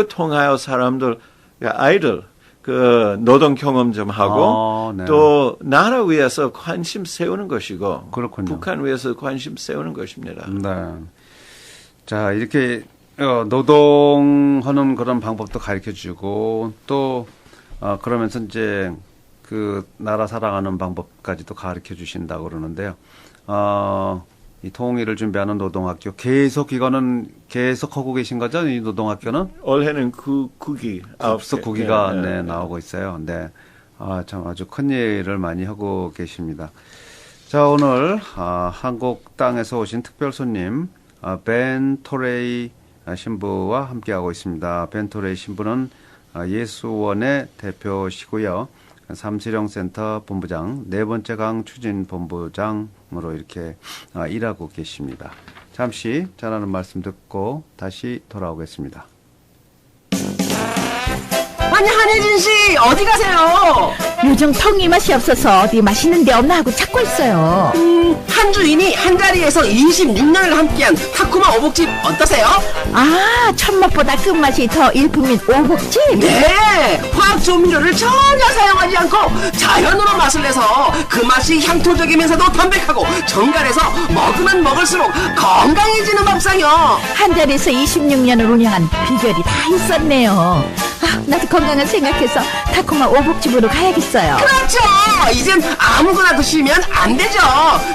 통하여 사람들 아이들 그 노동 경험 좀 하고 또 나라 위해서 관심 세우는 것이고 그렇군요. 북한 위해서 관심 세우는 것입니다. 네. 자, 이렇게 노동하는 그런 방법도 가르쳐 주고 또 그러면서 이제 그 나라 사랑하는 방법까지도 가르쳐 주신다고 그러는데요. 이 통일을 준비하는 노동학교 이거는 계속 하고 계신 거죠? 이 노동학교는? 올해는 9기 앞서 9기가 네, 나오고 있어요. 네. 참 아주 큰 일을 많이 하고 계십니다. 자, 오늘 한국 땅에서 오신 특별 손님 벤 토레이 신부와 함께하고 있습니다. 벤 토레이 신부는 예수원의 대표시고요. 삼수령센터 본부장, 4번째 강 추진 본부장으로 이렇게 일하고 계십니다. 잠시 전하는 말씀 듣고 다시 돌아오겠습니다. 아니 한혜진 씨 어디 가세요? 요즘 턱 입맛이 없어서 어디 맛있는 데 없나 하고 찾고 있어요. 한 주인이 한 자리에서 26년을 함께한 타쿠마 오복집 어떠세요? 아, 첫맛보다 끝맛이 더 일품인 오복집? 네, 화학 조미료를 전혀 사용하지 않고 자연으로 맛을 내서 그 맛이 향토적이면서도 담백하고 정갈해서 먹으면 먹을수록 건강해지는 밥상이요. 한 자리에서 26년을 운영한 비결이 다 있었네요. 나도 건강을 생각해서 타쿠마 오복집으로 가야겠어요. 그렇죠. 이젠 아무거나 드시면 안 되죠.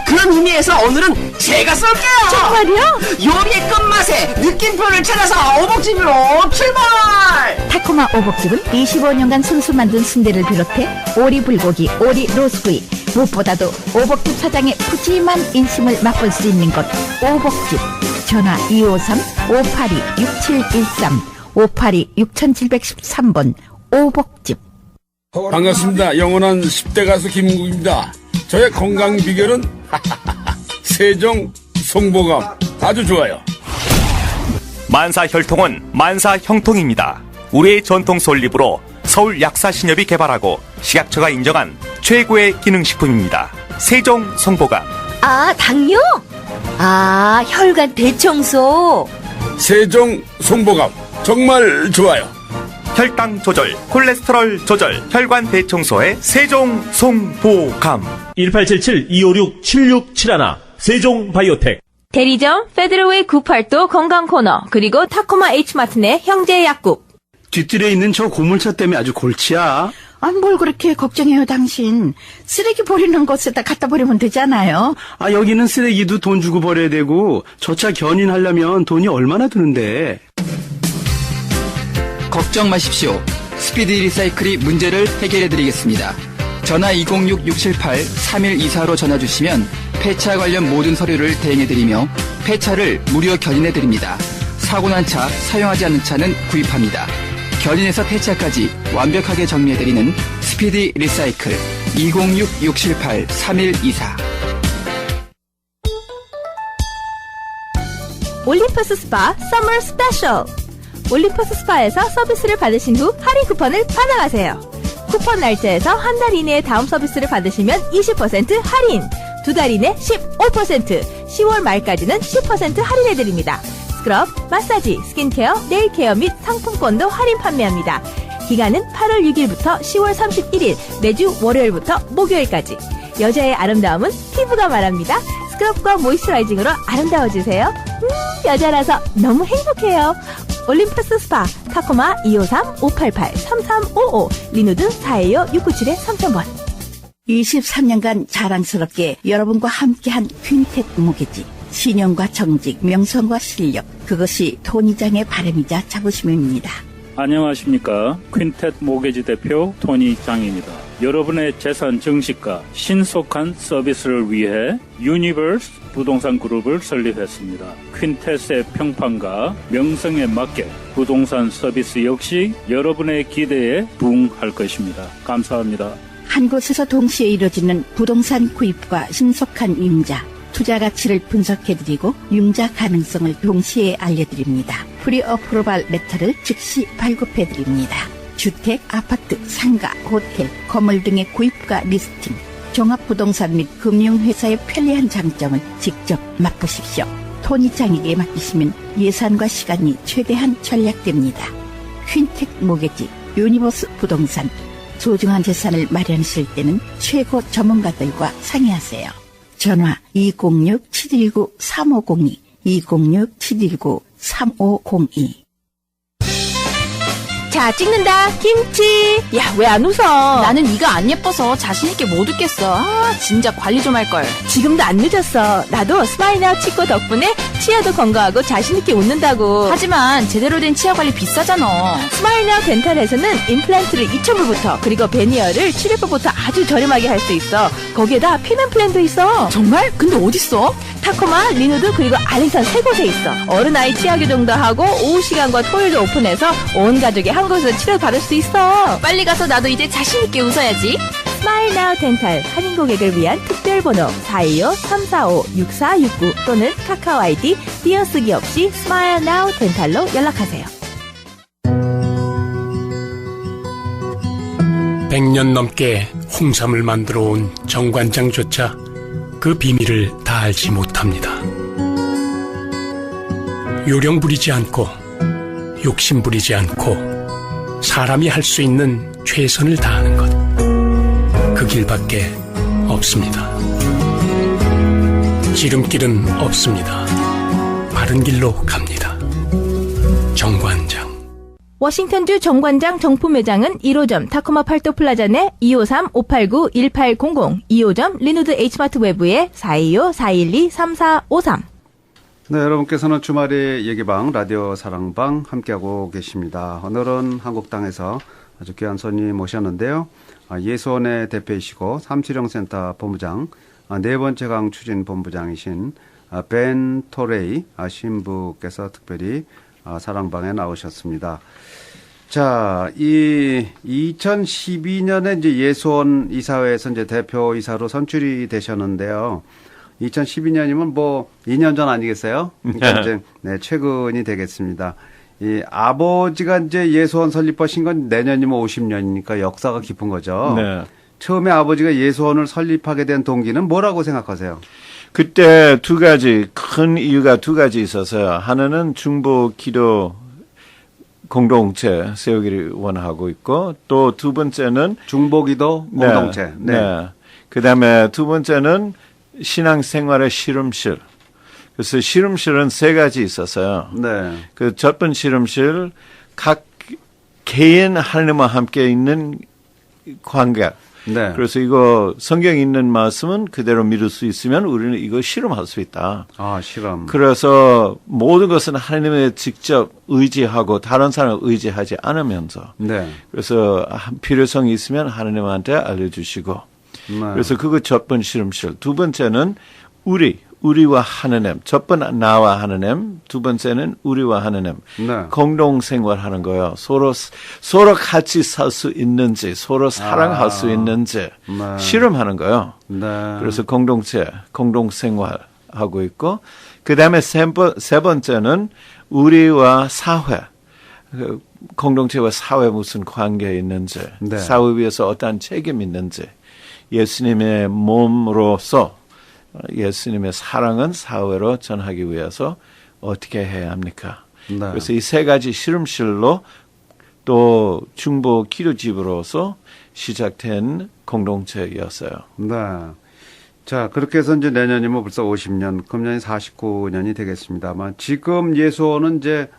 그런 의미에서 오늘은 제가 쏠게요. 정말요? 요리의 끝맛에 느낌표를 찾아서 오복집으로 출발. 타쿠마 오복집은 25년간 손수 만든 순대를 비롯해 오리 불고기, 오리 로스구이, 무엇보다도 오복집 사장의 푸짐한 인심을 맛볼 수 있는 곳 오복집. 전화 253-582-6713 582-6713번 오복집. 반갑습니다. 영원한 10대 가수 김국입니다. 저의 건강 비결은 세종 송보감 아주 좋아요. 만사혈통은 만사형통입니다. 우리의 전통 솔잎으로 서울 약사신협이 개발하고 식약처가 인정한 최고의 기능식품입니다. 세종 송보감. 아, 당뇨? 아, 혈관 대청소. 세종 송보감 정말 좋아요. 혈당 조절, 콜레스테롤 조절, 혈관 대청소의 세종 송보감. 1877-256-7671 세종바이오텍. 대리점 페드로웨이 98도 건강 코너 그리고 타코마 H마트 내 형제 약국. 뒷뜰에 있는 저 고물차 때문에 아주 골치야. 뭘 그렇게 걱정해요, 당신. 쓰레기 버리는 곳에다 갖다 버리면 되잖아요. 여기는 쓰레기도 돈 주고 버려야 되고 저 차 견인하려면 돈이 얼마나 드는데. 걱정 마십시오. 스피디 리사이클이 문제를 해결해드리겠습니다. 전화 206-678-3124로 전화주시면 폐차 관련 모든 서류를 대행해드리며 폐차를 무료 견인해드립니다. 사고난 차, 사용하지 않는 차는 구입합니다. 견인에서 폐차까지 완벽하게 정리해드리는 스피디 리사이클 206-678-3124. 올림퍼스 스파 서머 스페셜. 올림퍼스 스파에서 서비스를 받으신 후 할인 쿠폰을 받아가세요. 쿠폰 날짜에서 한 달 이내에 다음 서비스를 받으시면 20% 할인, 2달 이내 15%, 10월 말까지는 10% 할인해드립니다. 스크럽, 마사지, 스킨케어, 네일케어 및 상품권도 할인 판매합니다. 기간은 8월 6일부터 10월 31일, 매주 월요일부터 목요일까지. 여자의 아름다움은 피부가 말합니다. 스크럽과 모이스처라이징으로 아름다워지세요. 여자라서 너무 행복해요. 올림퍼스 스파 타코마 253-588-3355 리누드 425-697-3000번. 23년간 자랑스럽게 여러분과 함께한 퀸텟 무게지. 신용과 정직, 명성과 실력, 그것이 토니장의 바람이자 자부심입니다. 안녕하십니까. 퀸텟 모게지 대표 토니 장입니다. 여러분의 재산 증식과 신속한 서비스를 위해 유니버스 부동산 그룹을 설립했습니다. 퀸텟의 평판과 명성에 맞게 부동산 서비스 역시 여러분의 기대에 부응할 것입니다. 감사합니다. 한 곳에서 동시에 이루어지는 부동산 구입과 신속한 융자, 투자 가치를 분석해드리고 융자 가능성을 동시에 알려드립니다. 프리 어프로발 레터를 즉시 발급해드립니다. 주택, 아파트, 상가, 호텔, 건물 등의 구입과 리스팅, 종합부동산 및 금융회사의 편리한 장점을 직접 맛보십시오. 토니장에게 맡기시면 예산과 시간이 최대한 절약됩니다. 퀸텟 모게지, 유니버스 부동산, 소중한 재산을 마련하실 때는 최고 전문가들과 상의하세요. 전화 206-719-3502, 206-719-3502. 자, 찍는다. 김치. 야, 왜 안 웃어? 나는 네가 안 예뻐서 자신 있게 못 웃겠어. 아, 진짜 관리 좀 할 걸. 지금도 안 늦었어. 나도 스마일나우 치과 덕분에 치아도 건강하고 자신 있게 웃는다고. 하지만 제대로 된 치아 관리 비싸잖아. 스마일나우 덴탈에서는 임플란트를 2,000불부터 그리고 베니어를 700불부터 아주 저렴하게 할 수 있어. 거기에다 피면 플랜도 있어. 정말? 근데 어딨어? 타코마, 리누드 그리고 알리산 3곳에 있어. 어른아이 치아 교정도 하고 오후 시간과 토요일도 오픈해서 온 가족이 한 곳에서 치료받을 수 있어. 빨리 가서 나도 이제 자신 있게 웃어야지. 스마일 나우 덴탈 한인 고객을 위한 특별 번호 425-345-6469 또는 카카오 아이디 띄어쓰기 없이 스마일 나우 덴탈로 연락하세요. 100년 넘게 홍삼을 만들어 온 정관장조차 그 비밀을 다 알지 못합니다. 요령 부리지 않고 욕심 부리지 않고 사람이 할 수 있는 최선을 다하는 것, 그 길밖에 없습니다. 지름길은 없습니다. 바른 길로 갑니다. 정관장. 워싱턴주 정관장 정품 매장은 1호점 타코마 팔도 플라자 내 253-589-1800, 2호점 리누드 H마트 외부에 425-412-3453. 네, 여러분께서는 주말의 예기방 라디오 사랑방 함께하고 계십니다. 오늘은 한국당에서 아주 귀한 손님 모셨는데요. 예수원의 대표이시고 삼수령센터 본부장, 네 번째 강 추진 본부장이신 벤 토레이 신부께서 특별히 사랑방에 나오셨습니다. 자, 이 2012년에 이제 예수원 이사회에서 이제 대표이사로 선출이 되셨는데요. 2012년이면 뭐 2년 전 아니겠어요? 그러니까 이제 네, 최근이 되겠습니다. 이 아버지가 이제 예수원 설립하신 건 내년이면 50년이니까 역사가 깊은 거죠. 네. 처음에 아버지가 예수원을 설립하게 된 동기는 뭐라고 생각하세요? 그때 큰 이유가 두 가지 있어서요. 하나는 중보 기도 공동체 세우기를 원하고 있고, 또 두 번째는 중보 기도 공동체. 네. 네. 그다음에 두 번째는 신앙생활의 실험실. 그래서 실험실은 세 가지 있었어요. 네. 그 첫 번째 실험실, 각 개인 하나님과 함께 있는 관계. 네. 그래서 이거 성경에 있는 말씀은 그대로 믿을 수 있으면 우리는 이거 실험할 수 있다. 아, 실험. 그래서 모든 것은 하나님에 직접 의지하고 다른 사람을 의지하지 않으면서. 네. 그래서 필요성이 있으면 하나님한테 알려주시고. 네. 그래서 그거 첫 번째 실험실. 두 번째는 우리와 하나님. 첫 번째 나와 하나님. 두 번째는 우리와 하나님. 네. 공동 생활하는 거예요. 서로 같이 살 수 있는지, 서로 사랑할 수 있는지 네. 실험하는 거예요. 네. 그래서 공동 생활하고 있고, 그 다음에 세 번째는 우리와 사회. 공동체와 사회 무슨 관계 있는지, 네. 사회 위해서 어떠한 책임이 있는지, 예수님의 몸으로서 예수님의 사랑은 사회로 전하기 위해서 어떻게 해야 합니까? 네. 그래서 이 세 가지 실험실로 또 중보 기도집으로서 시작된 공동체였어요. 네. 자, 그렇게 해서 이제 내년이면 벌써 50년, 금년이 49년이 되겠습니다만 지금 예수원은 이제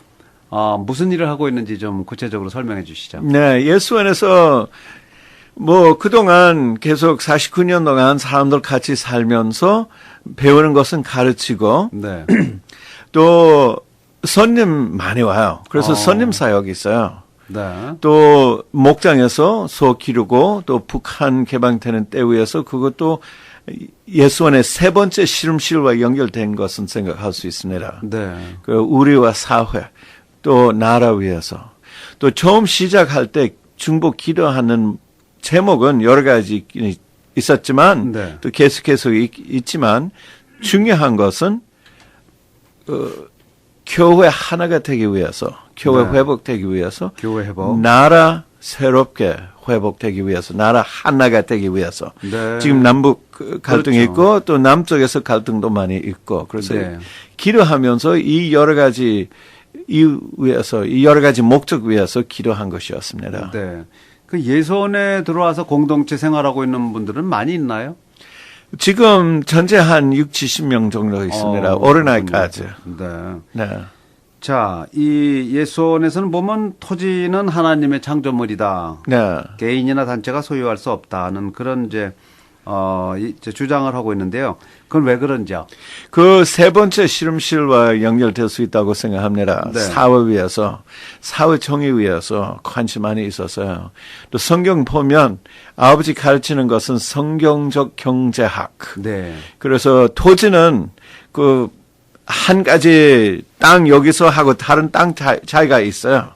무슨 일을 하고 있는지 좀 구체적으로 설명해 주시죠. 네, 예수원에서 뭐 그동안 계속 49년 동안 사람들 같이 살면서 배우는 것은 가르치고 네. 또 손님 많이 와요. 그래서 손님 사역이 있어요. 네. 또 목장에서 소 기르고 또 북한 개방되는 때 위해서 그것도 예수원의 세 번째 실험실과 연결된 것은 생각할 수 있습니다. 네. 그 우리와 사회 또 나라 위해서 또 처음 시작할 때 중보 기도하는 제목은 여러 가지 있었지만 네. 또 계속해서 있지만 중요한 것은 교회 하나가 되기 위해서 교회 네. 회복되기 위해서 교회 회복 나라 새롭게 회복되기 위해서 나라 하나가 되기 위해서 네. 지금 남북 갈등이 그렇죠. 있고 또 남쪽에서 갈등도 많이 있고 그래서 네. 기도하면서 이 여러 가지 이유 위해서 이 여러 가지 목적 위해서 기도한 것이었습니다. 네. 그 예수원에 들어와서 공동체 생활하고 있는 분들은 많이 있나요? 지금 전체 한 60-70명 정도 있습니다. 어린아이까지. 네. 네. 자, 이 예수원에서는 보면 토지는 하나님의 창조물이다. 네. 개인이나 단체가 소유할 수 없다는 그런 이제 주장을 하고 있는데요. 그건 왜 그런지요? 그 세 번째 실험실과 연결될 수 있다고 생각합니다. 네. 사회 위해서, 사회 정의 위해서 관심 많이 있었어요. 또 성경 보면 아버지 가르치는 것은 성경적 경제학. 네. 그래서 토지는 그 한 가지 땅 여기서 하고 다른 땅 차이가 있어요.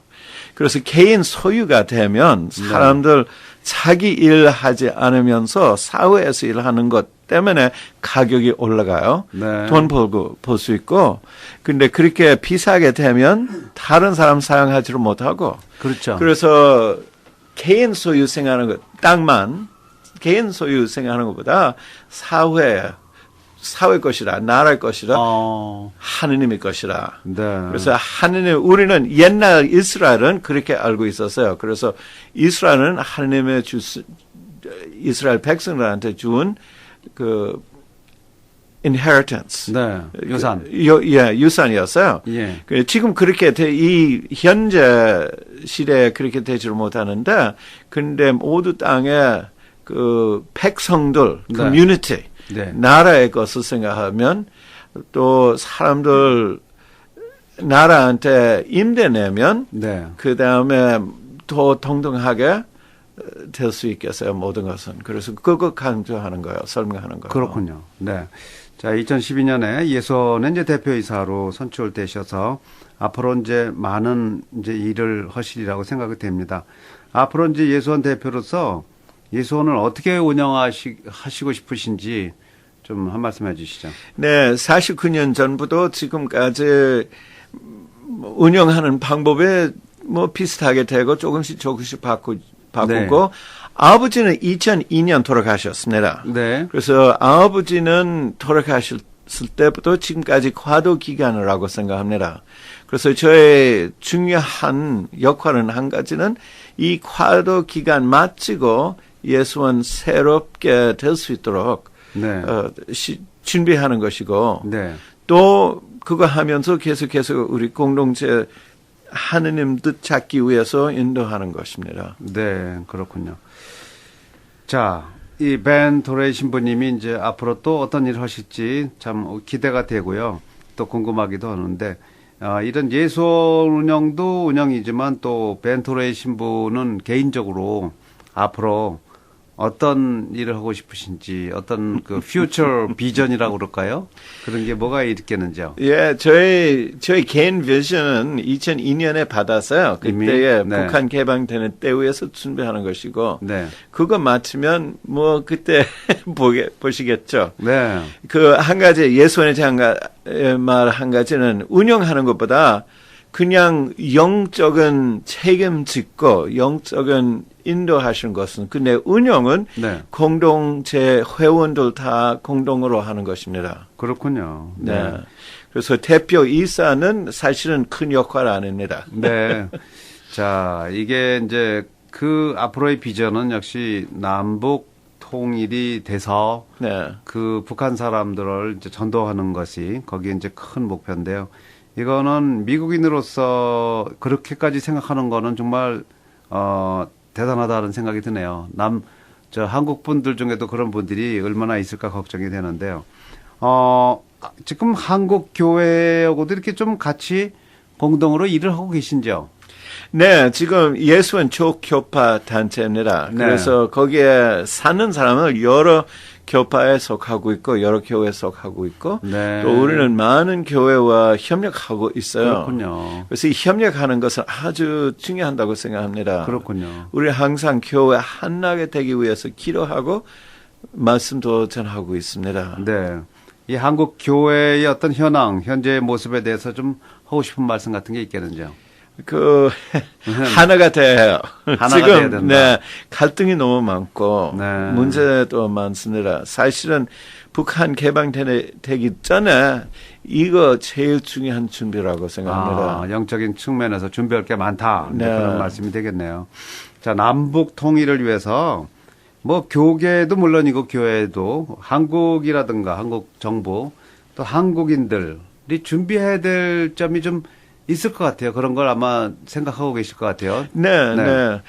그래서 개인 소유가 되면 사람들 자기 일 하지 않으면서 사회에서 일하는 것 때문에 가격이 올라가요. 네. 돈 벌고 벌 수 있고. 근데 그렇게 비싸게 되면 다른 사람 사용하지를 못하고. 그렇죠. 그래서 개인 소유 생각하는 것, 땅만 개인 소유 생각하는 것보다 사회 것이라, 나라의 것이라, 하느님의 것이라. 네. 그래서 우리는 옛날 이스라엘은 그렇게 알고 있었어요. 그래서 이스라엘은 하느님의 이스라엘 백성들한테 준 그 inheritance. 네. 유산. 유산이었어요. 예. 지금 그렇게 이 현재 시대에 그렇게 되지를 못하는데, 근데 모두 땅에 그 백성들, 네. 커뮤니티, 네. 나라의 것을 생각하면 또 사람들 나라한테 임대 내면 네. 그 다음에 더 동등하게 될 수 있겠어요. 모든 것은. 그래서 그거 강조하는 거예요. 설명하는 거예요. 그렇군요. 네. 자, 2012년에 예수원의 이제 대표이사로 선출되셔서 앞으로 이제 많은 이제 일을 하시리라고 생각이 됩니다. 앞으로 이제 예수원 대표로서 예수원을 어떻게 운영하시고 싶으신지 좀 한 말씀 해주시죠. 네, 49년 전부터 지금까지 운영하는 방법에 뭐 비슷하게 되고 조금씩 바꾸고 네. 아버지는 2002년 돌아가셨습니다. 네. 그래서 아버지는 돌아가셨을 때부터 지금까지 과도 기간을 하고 생각합니다. 그래서 저의 중요한 역할은 한 가지는 이 과도 기간 마치고 예수원 새롭게 될 수 있도록 네. 준비하는 것이고 네. 또 그거 하면서 계속해서 우리 공동체 하느님 뜻 찾기 위해서 인도하는 것입니다. 네, 그렇군요. 자, 이 벤 도레이 신부님이 이제 앞으로 또 어떤 일을 하실지 참 기대가 되고요. 또 궁금하기도 하는데, 이런 예수원 운영도 운영이지만 또 벤 도레이 신부는 개인적으로 앞으로 어떤 일을 하고 싶으신지 어떤 그 퓨처 비전이라고 그럴까요? 그런 게 뭐가 있겠는지요? 예, 저희 개인 비전은 2002년에 받았어요. 그때에 네. 북한 개방되는 때 위해서 준비하는 것이고, 네. 그거 맞추면 뭐 그때 보시겠죠. 네. 그 한 가지 예수원의 말 한 가지는 운영하는 것보다 그냥 영적인 책임짓고 영적인 인도하시는 것은 근데 운영은 네. 공동체 회원들 다 공동으로 하는 것입니다. 그렇군요. 네. 그래서 대표 이사는 사실은 큰 역할 아닙니다. 네. 자, 이게 이제 그 앞으로의 비전은 역시 남북 통일이 돼서 네. 그 북한 사람들을 이제 전도하는 것이 거기에 이제 큰 목표인데요. 이거는 미국인으로서 그렇게까지 생각하는 거는 정말 대단하다는 생각이 드네요. 저 한국 분들 중에도 그런 분들이 얼마나 있을까 걱정이 되는데요. 지금 한국 교회하고도 이렇게 좀 같이 공동으로 일을 하고 계신지요? 네, 지금 예수원 조교파 단체입니다. 네. 그래서 거기에 사는 사람을 여러 교파에 속하고 있고 여러 교회에 속하고 있고 네. 또 우리는 많은 교회와 협력하고 있어요. 그렇군요. 그래서 이 협력하는 것은 아주 중요하다고 생각합니다. 그렇군요. 우리 항상 교회 하나가 되기 위해서 기도하고 말씀도 전하고 있습니다. 네. 이 한국 교회의 어떤 현황, 현재의 모습에 대해서 좀 하고 싶은 말씀 같은 게 있겠는지요? 하나가 돼요. 하나가 지금, 돼야 된다. 네, 갈등이 너무 많고, 네. 문제도 많습니다. 사실은 북한 개방되기 전에 이거 제일 중요한 준비라고 생각합니다. 영적인 측면에서 준비할 게 많다. 네. 그런 말씀이 되겠네요. 자, 남북 통일을 위해서 뭐 교계도 물론이고 교회도 한국이라든가 한국 정부 또 한국인들이 준비해야 될 점이 좀 있을 것 같아요. 그런 걸 아마 생각하고 계실 것 같아요. 네.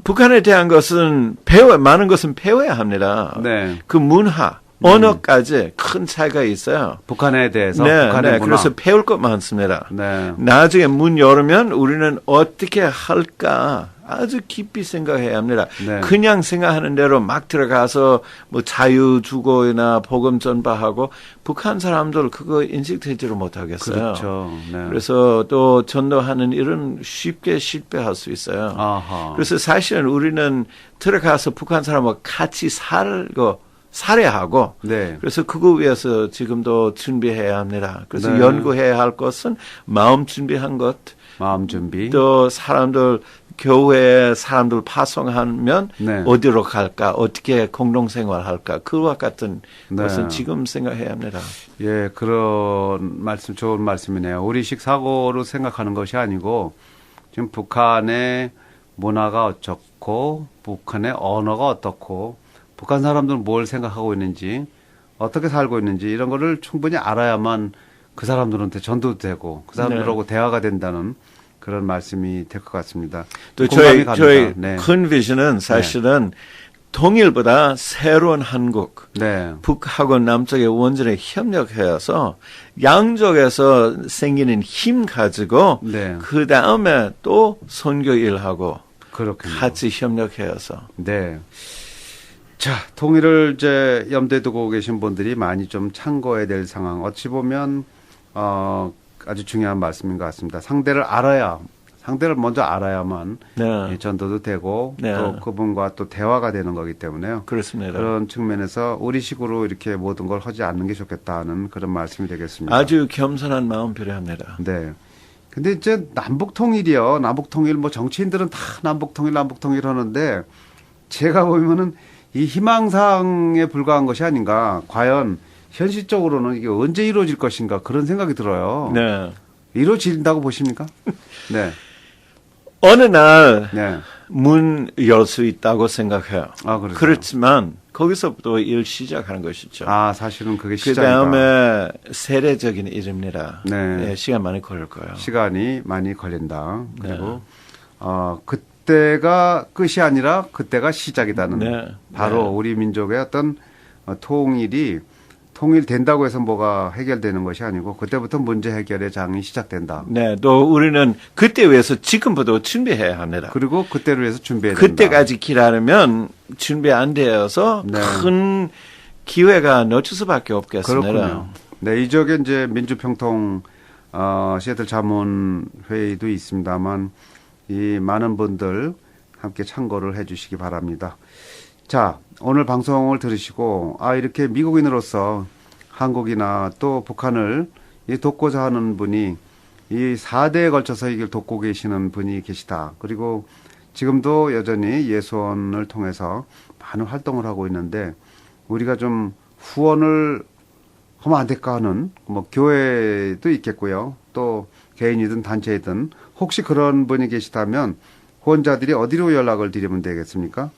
북한에 대한 것은 많은 것은 배워야 합니다. 네. 그 문화, 언어까지 큰 차이가 있어요. 북한에 대해서. 네, 북한의 문화. 그래서 배울 것 많습니다. 네. 나중에 문 열으면 우리는 어떻게 할까 아주 깊이 생각해야 합니다. 네. 그냥 생각하는 대로 막 들어가서 뭐 자유주고나 복음 전파하고 북한 사람들 그거 인식되지를 못하겠어요. 그렇죠. 네. 그래서 또 전도하는 일은 쉽게 실패할 수 있어요. 아하. 그래서 사실은 우리는 들어가서 북한 사람과 같이 살아야 하고, 네. 그래서 그거 위해서 지금도 준비해야 합니다. 그래서 네. 연구해야 할 것은 마음 준비한 것, 마음 준비. 또 교회 사람들 파송하면 네. 어디로 갈까, 어떻게 공동생활할까, 그와 같은 네. 것은 지금 생각해야 합니다. 예, 그런 말씀, 좋은 말씀이네요. 우리식 사고로 생각하는 것이 아니고, 지금 북한의 문화가 어떻고, 북한의 언어가 어떻고, 북한 사람들은 뭘 생각하고 있는지, 어떻게 살고 있는지, 이런 거를 충분히 알아야만 그 사람들한테 전도도 되고, 그 사람들하고 대화가 된다는 그런 말씀이 될 것 같습니다. 또 공감이 저희 갑니다. 네. 큰 비전은 사실은 통일보다 새로운 한국, 북하고 남쪽의 원전에 협력해서 양쪽에서 생기는 힘 가지고 그 다음에 또 선교 일하고 같이 협력해서. 네. 자, 통일을 이제 염두에 두고 계신 분들이 많이 좀 참고해야 될 상황. 어찌 보면 아주 중요한 말씀인 것 같습니다. 상대를 먼저 알아야만 전도도 되고 또 그분과 또 대화가 되는 거기 때문에요. 그렇습니다. 그런 측면에서 우리식으로 이렇게 모든 걸 하지 않는 게 좋겠다는 그런 말씀이 되겠습니다. 아주 겸손한 마음 필요합니다. 네. 근데 이제 남북통일이요. 남북통일 뭐 정치인들은 다 남북통일 하는데 제가 보면은 이 희망사항에 불과한 것이 아닌가. 과연 현실적으로는 이게 언제 이루어질 것인가 그런 생각이 들어요. 네. 이루어진다고 보십니까? 네. 어느 날 문 열 수 있다고 생각해요. 그렇죠. 그렇지만 거기서부터 일 시작하는 것이죠. 사실은 그게 시작이다. 그다음에 세례적인 일입니다. 네. 시간 많이 걸릴 거예요. 시간이 많이 걸린다. 그리고 그때가 끝이 아니라 그때가 시작이다는 바로 우리 민족의 어떤 통일된다고 해서 뭐가 해결되는 것이 아니고 그때부터 문제 해결의 장이 시작된다. 네, 또 우리는 그때 위해서 지금부터 준비해야 합니다. 그리고 그때를 위해서 준비해야 된다. 그때까지 기다리면 준비 안 되어서 큰 기회가 놓칠 수밖에 없겠습니다. 그렇군요. 네, 이쪽에 이제 민주평통 시애틀 자문회의도 있습니다만 이 많은 분들 함께 참고를 해 주시기 바랍니다. 자, 오늘 방송을 들으시고 이렇게 미국인으로서 한국이나 또 북한을 돕고자 하는 분이 이 4대에 걸쳐서 이걸 돕고 계시는 분이 계시다. 그리고 지금도 여전히 예수원을 통해서 많은 활동을 하고 있는데 우리가 좀 후원을 하면 안 될까 하는 뭐 교회도 있겠고요. 또 개인이든 단체이든 혹시 그런 분이 계시다면 후원자들이 어디로 연락을 드리면 되겠습니까?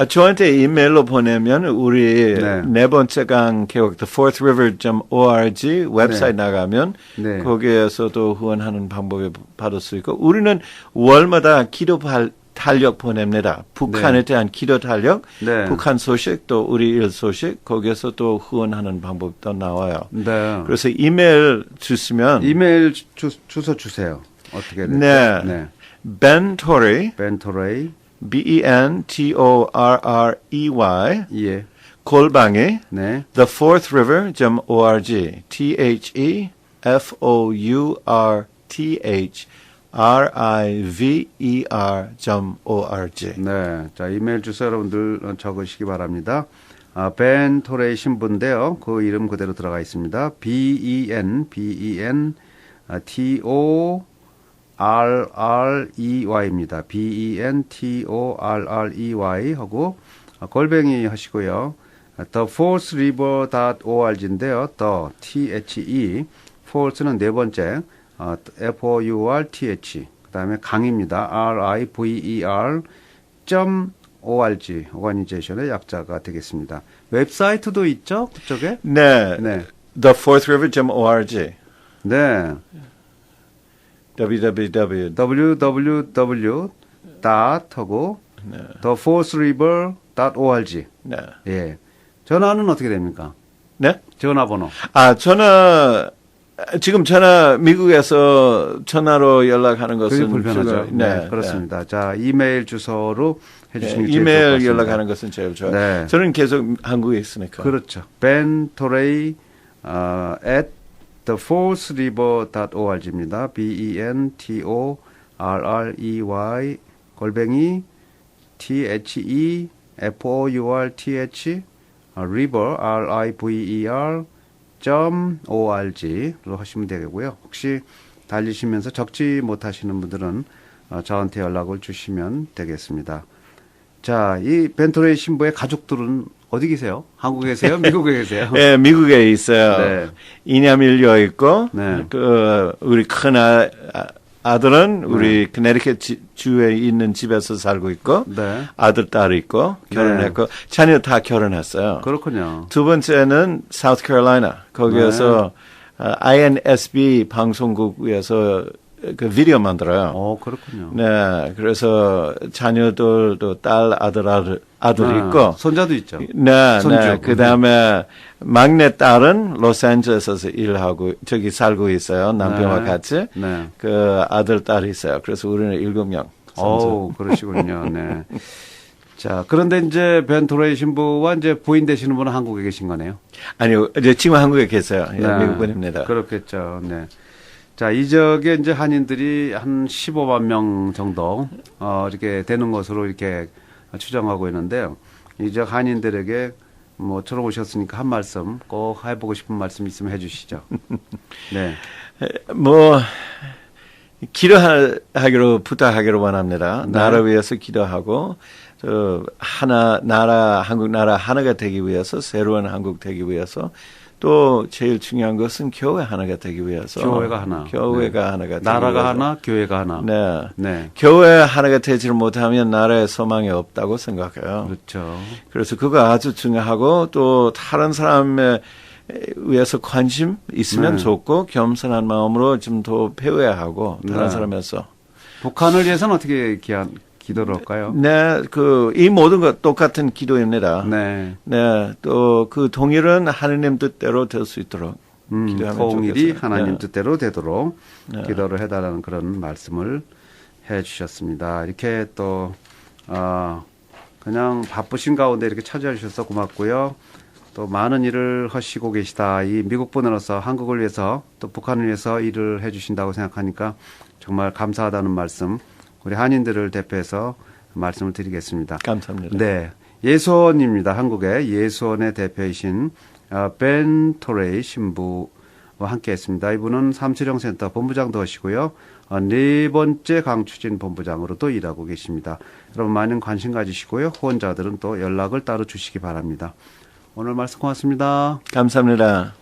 저한테 이메일로 보내면 우리 네 번째 강 개혁 thefourthriver.org 웹사이트 나가면 거기에서도 후원하는 방법을 받을 수 있고 우리는 월마다 기도 탄력 보냅니다. 북한에 네. 대한 기도 탄력, 네. 북한 소식, 또 우리 일 소식, 거기에서 또 후원하는 방법도 나와요. 네. 그래서 이메일 주시면 이메일 주소 주세요. 어떻게 되죠? 네. 네. Ben Torrey, BENTORREY, 예. 골방에 네. thefourthriver.org, THEFOURTHRIVER.org. 네. 자, 이메일 주소 여러분들 적으시기 바랍니다. 벤 토레이 신부인데요. 그 이름 그대로 들어가 있습니다. BENTORREY입니다. BENTORREY 하고 골뱅이 하시고요. thefourthriver.org인데요. the fourth는 네 번째, FOURTH, 그 다음에 강입니다. RIVER.org, 오가니제이션의 약자가 되겠습니다. 웹사이트도 있죠? 그쪽에? 네. 네. thefourthriver.org. 네. www. 하고 네. thefourthriver.org. 네. 예. 전화는 어떻게 됩니까? 네? 전화번호. 지금 미국에서 전화로 연락하는 것은 그게 불편하죠. 네, 그렇습니다. 네. 자, 이메일 주소로 해주시는 게 제일 이메일 좋을 것 같습니다. 연락하는 것은 제일 좋아요. 네. 저는 계속 한국에 있으니까. 그렇죠. Ben Torrey at thefourthriver.org입니다. BENTORREY 골뱅이 THEFOURTH river RIVER.org로 하시면 되겠고요. 혹시 달리시면서 적지 못하시는 분들은 저한테 연락을 주시면 되겠습니다. 자, 이 벤토레이 신부의 가족들은 어디 계세요? 한국에 계세요? 미국에 계세요? 네, 미국에 있어요. 네. 이냐밀려 있고, 네. 우리 큰 아들은 우리 크네리켓 주에 있는 집에서 살고 있고, 네. 아들, 딸이 있고, 결혼했고, 자녀 다 결혼했어요. 그렇군요. 두 번째는 사우스캐롤라이나, 거기에서 INSB 방송국에서 그 비디오 만들어요. 그렇군요. 네, 그래서 자녀들도 딸, 아들 있고. 손자도 있죠. 네, 손주. 네. 그 다음에 막내 딸은 로스앤젤레스에서 저기 살고 있어요. 남편과 네. 같이. 네. 그 아들, 딸이 있어요. 그래서 우리는 7명. 그러시군요. 네. 자, 그런데 이제 벤토레이 신부와 이제 부인 되시는 분은 한국에 계신 거네요. 아니요, 이제 지금 한국에 계세요. 네. 미국 분입니다. 그렇겠죠. 네. 자, 이 지역에 이제 한인들이 한 15만 명 정도, 이렇게 되는 것으로 이렇게 추정하고 있는데요. 이 지역 한인들에게 들어오셨으니까 한 말씀 꼭 해보고 싶은 말씀 있으면 해주시죠. 네. 기도하기로 부탁하기로 원합니다. 네. 나라 위해서 기도하고, 한국 나라 하나가 되기 위해서, 새로운 한국 되기 위해서, 또 제일 중요한 것은 교회 하나가 되기 위해서. 교회가 하나. 교회가 네. 하나가 되기 나라가 위해서. 하나, 교회가 하나. 네. 네. 교회 하나가 되지 못하면 나라에 소망이 없다고 생각해요. 그렇죠. 그래서 그거 아주 중요하고 또 다른 사람에 위해서 관심 있으면 네. 좋고 겸손한 마음으로 좀 더 배워야 하고 다른 네. 사람에서. 북한을 위해서는 어떻게 기도를 할까요? 네, 이 모든 것 똑같은 기도입니다. 네. 네, 또 그 통일은 하느님 뜻대로 될 수 있도록 기도하면 통일이 좋겠어요. 하나님 네. 뜻대로 되도록 네. 기도를 해달라는 그런 말씀을 해주셨습니다. 이렇게 또 그냥 바쁘신 가운데 이렇게 찾아주셔서 고맙고요. 또 많은 일을 하시고 계시다. 이 미국 분으로서 한국을 위해서 또 북한을 위해서 일을 해주신다고 생각하니까 정말 감사하다는 말씀. 우리 한인들을 대표해서 말씀을 드리겠습니다. 감사합니다. 네, 예수원입니다. 한국의 예수원의 대표이신 벤 토레이 신부와 함께했습니다. 이분은 삼칠형센터 본부장도 하시고요. 네 번째 강추진 본부장으로도 일하고 계십니다. 여러분 많은 관심 가지시고요. 후원자들은 또 연락을 따로 주시기 바랍니다. 오늘 말씀 고맙습니다. 감사합니다.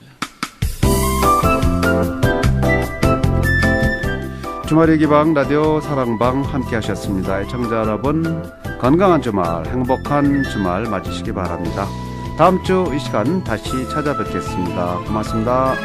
주말의 기방 라디오 사랑방 함께 하셨습니다. 애청자 여러분 건강한 주말 행복한 주말 맞으시기 바랍니다. 다음 주 이 시간 다시 찾아뵙겠습니다. 고맙습니다.